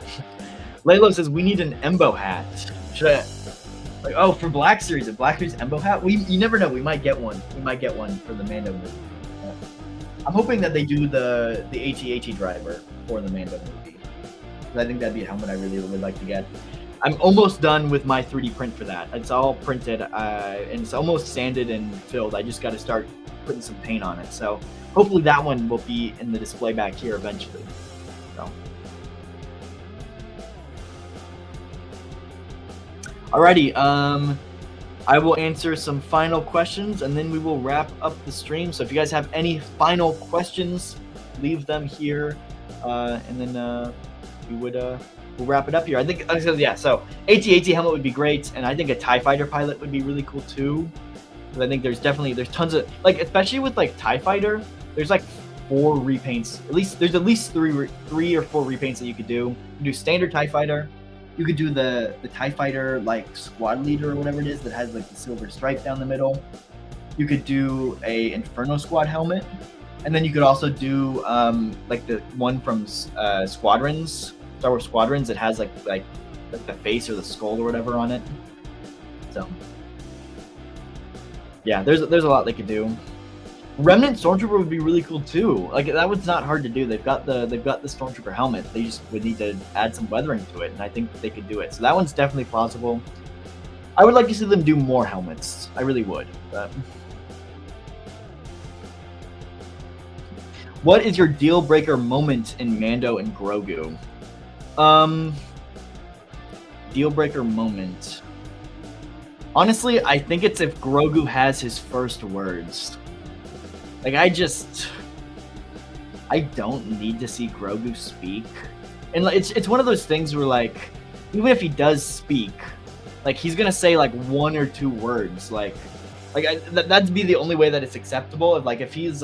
Laylo says we need an Embo hat. Should I? Like, oh, for Black Series, a Black Series Embo hat? You never know. We might get one. We might get one for the Mando movie. I'm hoping that they do the AT-AT driver for the Mando movie. I think that'd be a helmet I really would like to get. I'm almost done with my 3D print for that. It's all printed and it's almost sanded and filled. I just got to start putting some paint on it. So hopefully that one will be in the display back here eventually. So. Alrighty, I will answer some final questions and then we will wrap up the stream. So if you guys have any final questions, leave them here, and then we'll wrap it up here. I think, yeah, so AT-AT helmet would be great, and I think a TIE Fighter pilot would be really cool too. Because I think there's tons of, like, especially with like TIE Fighter, there's like 4 repaints. There's at least three or 4 repaints that you could do. You could do standard TIE Fighter. You could do the TIE Fighter like squad leader or whatever it is that has like the silver stripe down the middle. You could do a Inferno Squad helmet, and then you could also do like the one from Squadrons, Star Wars Squadrons, that has like the face or the skull or whatever on it. So yeah, there's a lot they could do. Remnant Stormtrooper would be really cool too. Like, that one's not hard to do. They've got the Stormtrooper helmet. They just would need to add some weathering to it, and I think they could do it. So that one's definitely plausible. I would like to see them do more helmets. I really would. But what is your deal breaker moment in Mando and Grogu? Deal breaker moment. Honestly, I think it's if Grogu has his first words. Like, I don't need to see Grogu speak. And like, it's one of those things where, like, even if he does speak, like, he's gonna say like 1 or 2 words. That'd be the only way that it's acceptable. If he's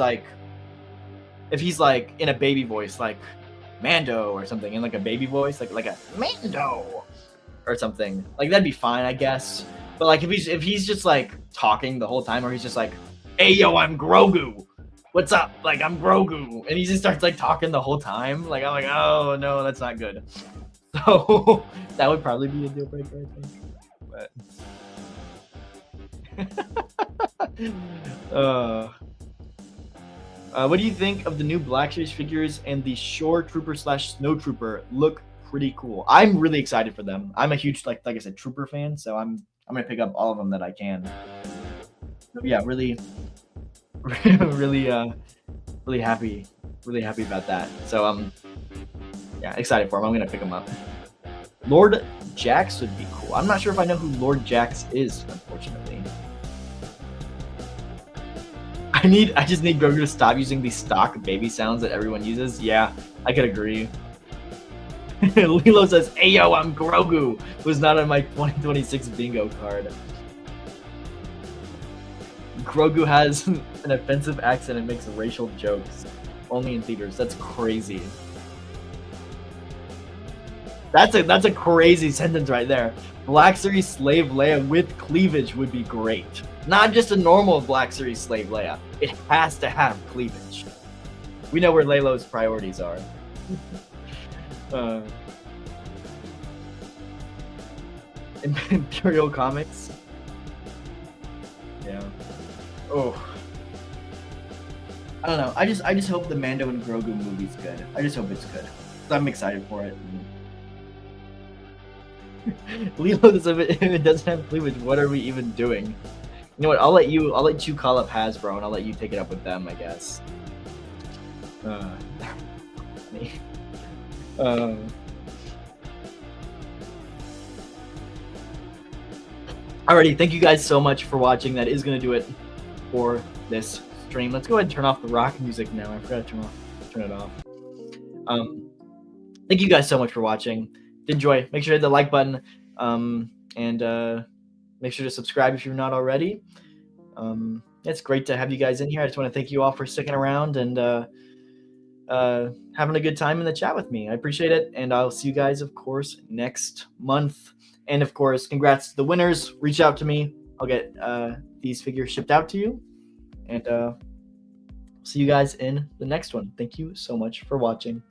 like in a baby voice, like Mando or something, in like a baby voice, like a Mando or something, like that'd be fine, I guess. But like if he's just like talking the whole time, or he's just like, "Hey yo, I'm Grogu. What's up? Like, I'm Grogu," and he just starts like talking the whole time, like, I'm like, oh no, that's not good. So that would probably be a deal breaker, I think. But what do you think of the new Black Series figures and the Shore Trooper / Snow Trooper? Look pretty cool. I'm really excited for them. I'm a huge like I said Trooper fan, so I'm gonna pick up all of them that I can. But yeah, really really happy about that. So yeah, excited for him. I'm gonna pick him up. Lord Jax would be cool. I'm not sure if I know who Lord Jax is, unfortunately. I just need Grogu to stop using these stock baby sounds that everyone uses. Yeah, I could agree. Lilo says, "Hey yo, I'm Grogu," who's not on my 2026 bingo card. Grogu has an offensive accent and makes racial jokes. Only in theaters. That's crazy. That's a crazy sentence right there. Black Series Slave Leia with cleavage would be great. Not just a normal Black Series Slave Leia. It has to have cleavage. We know where Laylo's priorities are. Imperial Comics. Yeah. Oh. I don't know. I just hope the Mando and Grogu movie's good. I just hope it's good. I'm excited for it. Lilo says if it doesn't have cleavage, what are we even doing? You know what? I'll let you call up Hasbro and I'll let you take it up with them, I guess. Alrighty, thank you guys so much for watching. That is gonna do it for this stream. Let's go ahead and turn off the rock music now. I forgot to turn it off. Thank you guys so much for watching. Enjoy. Make sure to hit the like button, and make sure to subscribe if you're not already. It's great to have you guys in here. I just want to thank you all for sticking around and having a good time in the chat with me. I appreciate it, and I'll see you guys, of course, next month. And of course, congrats to the winners. Reach out to me. I'll get these figures shipped out to you, and see you guys in the next one. Thank you so much for watching.